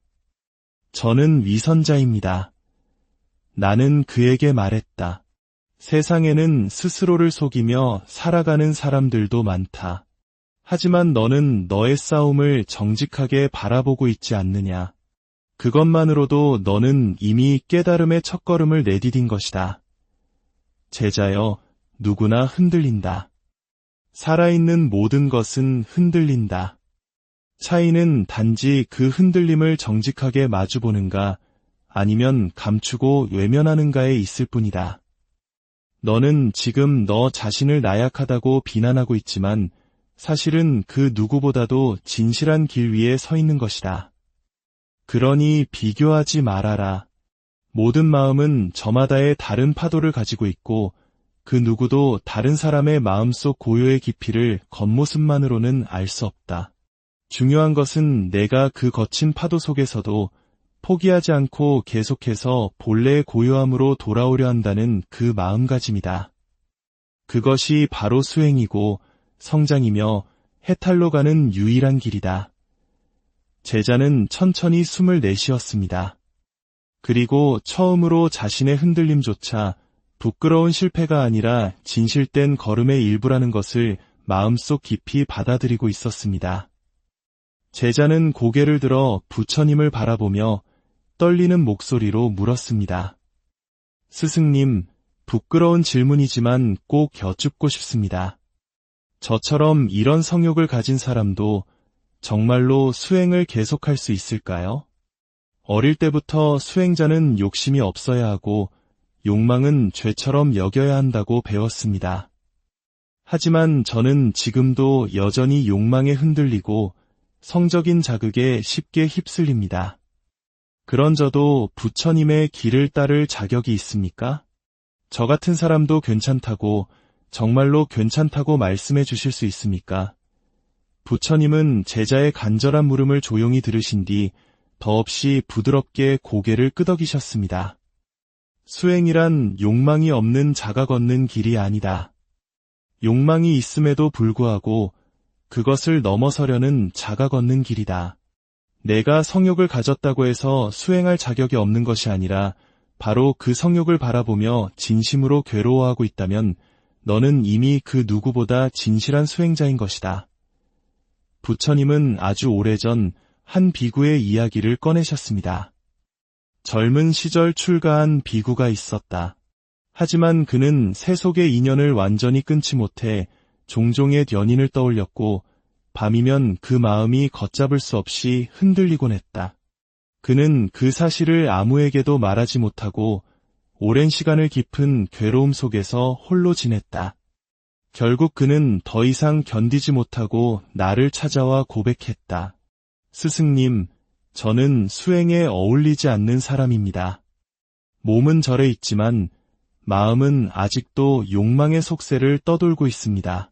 저는 위선자입니다. 나는 그에게 말했다. 세상에는 스스로를 속이며 살아가는 사람들도 많다. 하지만 너는 너의 싸움을 정직하게 바라보고 있지 않느냐. 그것만으로도 너는 이미 깨달음의 첫걸음을 내디딘 것이다. 제자여, 누구나 흔들린다. 살아있는 모든 것은 흔들린다. 차이는 단지 그 흔들림을 정직하게 마주보는가 아니면 감추고 외면하는가에 있을 뿐이다. 너는 지금 너 자신을 나약하다고 비난하고 있지만 사실은 그 누구보다도 진실한 길 위에 서 있는 것이다. 그러니 비교하지 말아라. 모든 마음은 저마다의 다른 파도를 가지고 있고 그 누구도 다른 사람의 마음속 고요의 깊이를 겉모습만으로는 알 수 없다. 중요한 것은 내가 그 거친 파도 속에서도 포기하지 않고 계속해서 본래의 고요함으로 돌아오려 한다는 그 마음가짐이다. 그것이 바로 수행이고 성장이며 해탈로 가는 유일한 길이다. 제자는 천천히 숨을 내쉬었습니다. 그리고 처음으로 자신의 흔들림조차 부끄러운 실패가 아니라 진실된 걸음의 일부라는 것을 마음속 깊이 받아들이고 있었습니다. 제자는 고개를 들어 부처님을 바라보며 떨리는 목소리로 물었습니다. 스승님, 부끄러운 질문이지만 꼭 여쭙고 싶습니다. 저처럼 이런 성욕을 가진 사람도 정말로 수행을 계속할 수 있을까요? 어릴 때부터 수행자는 욕심이 없어야 하고 욕망은 죄처럼 여겨야 한다고 배웠습니다. 하지만 저는 지금도 여전히 욕망에 흔들리고 성적인 자극에 쉽게 휩쓸립니다. 그런 저도 부처님의 길을 따를 자격이 있습니까? 저 같은 사람도 괜찮다고, 정말로 괜찮다고 말씀해 주실 수 있습니까? 부처님은 제자의 간절한 물음을 조용히 들으신 뒤 더없이 부드럽게 고개를 끄덕이셨습니다. 수행이란 욕망이 없는 자가 걷는 길이 아니다. 욕망이 있음에도 불구하고 그것을 넘어서려는 자가 걷는 길이다. 내가 성욕을 가졌다고 해서 수행할 자격이 없는 것이 아니라 바로 그 성욕을 바라보며 진심으로 괴로워하고 있다면 너는 이미 그 누구보다 진실한 수행자인 것이다. 부처님은 아주 오래전 한 비구의 이야기를 꺼내셨습니다. 젊은 시절 출가한 비구가 있었다. 하지만 그는 세속의 인연을 완전히 끊지 못해 종종의 연인을 떠올렸고 밤이면 그 마음이 걷잡을 수 없이 흔들리곤 했다. 그는 그 사실을 아무에게도 말하지 못하고 오랜 시간을 깊은 괴로움 속에서 홀로 지냈다. 결국 그는 더 이상 견디지 못하고 나를 찾아와 고백했다. 스승님, 저는 수행에 어울리지 않는 사람입니다. 몸은 절에 있지만 마음은 아직도 욕망의 속세를 떠돌고 있습니다.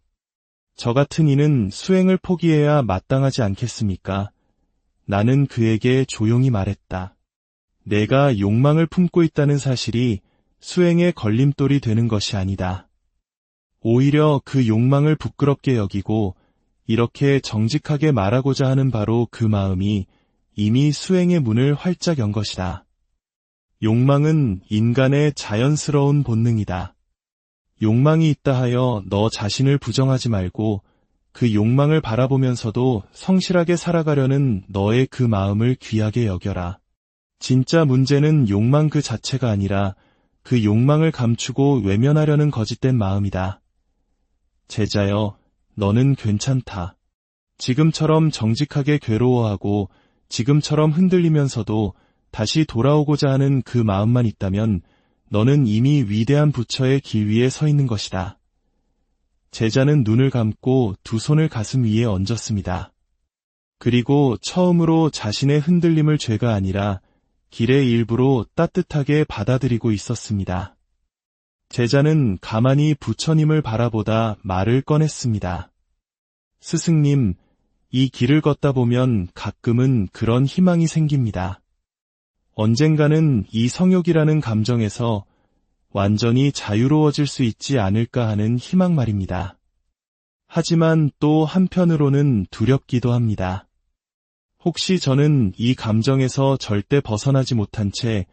저 같은 이는 수행을 포기해야 마땅하지 않겠습니까? 나는 그에게 조용히 말했다. 내가 욕망을 품고 있다는 사실이 수행의 걸림돌이 되는 것이 아니다. 오히려 그 욕망을 부끄럽게 여기고 이렇게 정직하게 말하고자 하는 바로 그 마음이 이미 수행의 문을 활짝 연 것이다. 욕망은 인간의 자연스러운 본능이다. 욕망이 있다 하여 너 자신을 부정하지 말고 그 욕망을 바라보면서도 성실하게 살아가려는 너의 그 마음을 귀하게 여겨라. 진짜 문제는 욕망 그 자체가 아니라 그 욕망을 감추고 외면하려는 거짓된 마음이다. 제자여, 너는 괜찮다. 지금처럼 정직하게 괴로워하고 지금처럼 흔들리면서도 다시 돌아오고자 하는 그 마음만 있다면 너는 이미 위대한 부처의 길 위에 서 있는 것이다. 제자는 눈을 감고 두 손을 가슴 위에 얹었습니다. 그리고 처음으로 자신의 흔들림을 죄가 아니라 길의 일부로 따뜻하게 받아들이고 있었습니다. 제자는 가만히 부처님을 바라보다 말을 꺼냈습니다. 스승님, 이 길을 걷다 보면 가끔은 그런 희망이 생깁니다. 언젠가는 이 성욕이라는 감정에서 완전히 자유로워질 수 있지 않을까 하는 희망 말입니다. 하지만 또 한편으로는 두렵기도 합니다. 혹시 저는 이 감정에서 절대 벗어나지 못한 채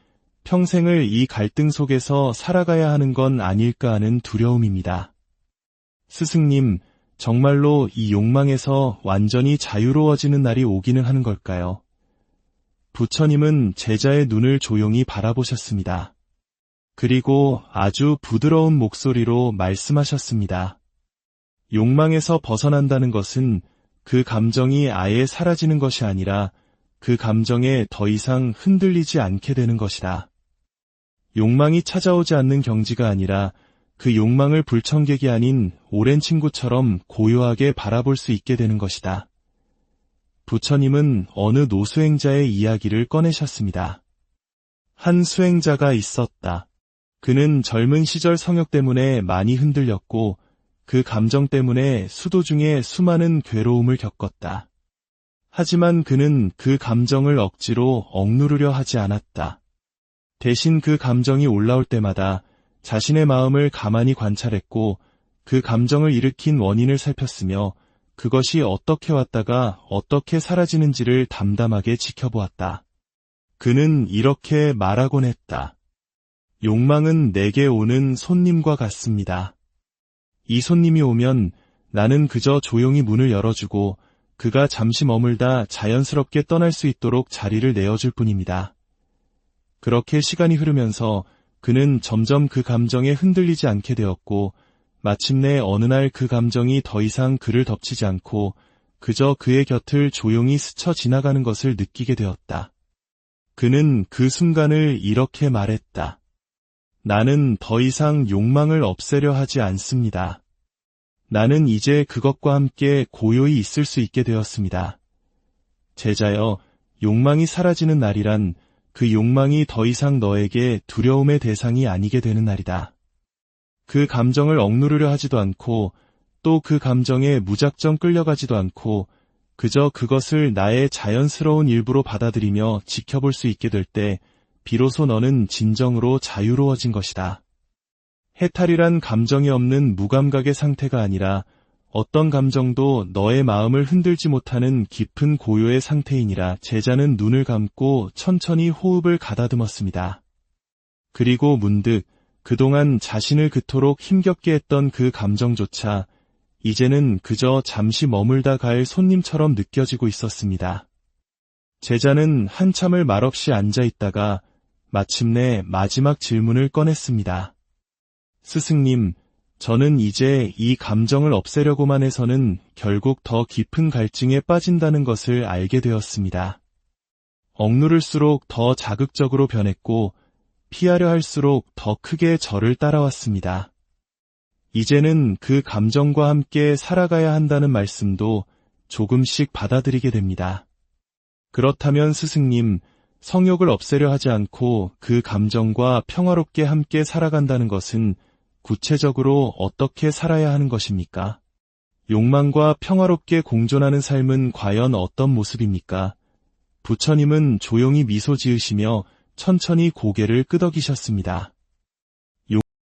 평생을 이 갈등 속에서 살아가야 하는 건 아닐까 하는 두려움입니다. 스승님, 정말로 이 욕망에서 완전히 자유로워지는 날이 오기는 하는 걸까요? 부처님은 제자의 눈을 조용히 바라보셨습니다. 그리고 아주 부드러운 목소리로 말씀하셨습니다. 욕망에서 벗어난다는 것은 그 감정이 아예 사라지는 것이 아니라 그 감정에 더 이상 흔들리지 않게 되는 것이다. 욕망이 찾아오지 않는 경지가 아니라 그 욕망을 불청객이 아닌 오랜 친구처럼 고요하게 바라볼 수 있게 되는 것이다. 부처님은 어느 노수행자의 이야기를 꺼내셨습니다. 한 수행자가 있었다. 그는 젊은 시절 성욕 때문에 많이 흔들렸고 그 감정 때문에 수도 중에 수많은 괴로움을 겪었다. 하지만 그는 그 감정을 억지로 억누르려 하지 않았다. 대신 그 감정이 올라올 때마다 자신의 마음을 가만히 관찰했고 그 감정을 일으킨 원인을 살폈으며 그것이 어떻게 왔다가 어떻게 사라지는지를 담담하게 지켜보았다. 그는 이렇게 말하곤 했다. 욕망은 내게 오는 손님과 같습니다. 이 손님이 오면 나는 그저 조용히 문을 열어주고 그가 잠시 머물다 자연스럽게 떠날 수 있도록 자리를 내어줄 뿐입니다. 그렇게 시간이 흐르면서 그는 점점 그 감정에 흔들리지 않게 되었고 마침내 어느 날 그 감정이 더 이상 그를 덮치지 않고 그저 그의 곁을 조용히 스쳐 지나가는 것을 느끼게 되었다. 그는 그 순간을 이렇게 말했다. 나는 더 이상 욕망을 없애려 하지 않습니다. 나는 이제 그것과 함께 고요히 있을 수 있게 되었습니다. 제자여, 욕망이 사라지는 날이란 그 욕망이 더 이상 너에게 두려움의 대상이 아니게 되는 날이다. 그 감정을 억누르려 하지도 않고 또 그 감정에 무작정 끌려가지도 않고 그저 그것을 나의 자연스러운 일부로 받아들이며 지켜볼 수 있게 될 때 비로소 너는 진정으로 자유로워진 것이다. 해탈이란 감정이 없는 무감각의 상태가 아니라 어떤 감정도 너의 마음을 흔들지 못하는 깊은 고요의 상태이니라. 제자는 눈을 감고 천천히 호흡을 가다듬었습니다. 그리고 문득 그동안 자신을 그토록 힘겹게 했던 그 감정조차 이제는 그저 잠시 머물다 갈 손님처럼 느껴지고 있었습니다. 제자는 한참을 말없이 앉아 있다가 마침내 마지막 질문을 꺼냈습니다. 스승님, 저는 이제 이 감정을 없애려고만 해서는 결국 더 깊은 갈증에 빠진다는 것을 알게 되었습니다. 억누를수록 더 자극적으로 변했고 피하려 할수록 더 크게 저를 따라왔습니다. 이제는 그 감정과 함께 살아가야 한다는 말씀도 조금씩 받아들이게 됩니다. 그렇다면 스승님, 성욕을 없애려 하지 않고 그 감정과 평화롭게 함께 살아간다는 것은 구체적으로 어떻게 살아야 하는 것입니까? 욕망과 평화롭게 공존하는 삶은 과연 어떤 모습입니까? 부처님은 조용히 미소 지으시며 천천히 고개를 끄덕이셨습니다.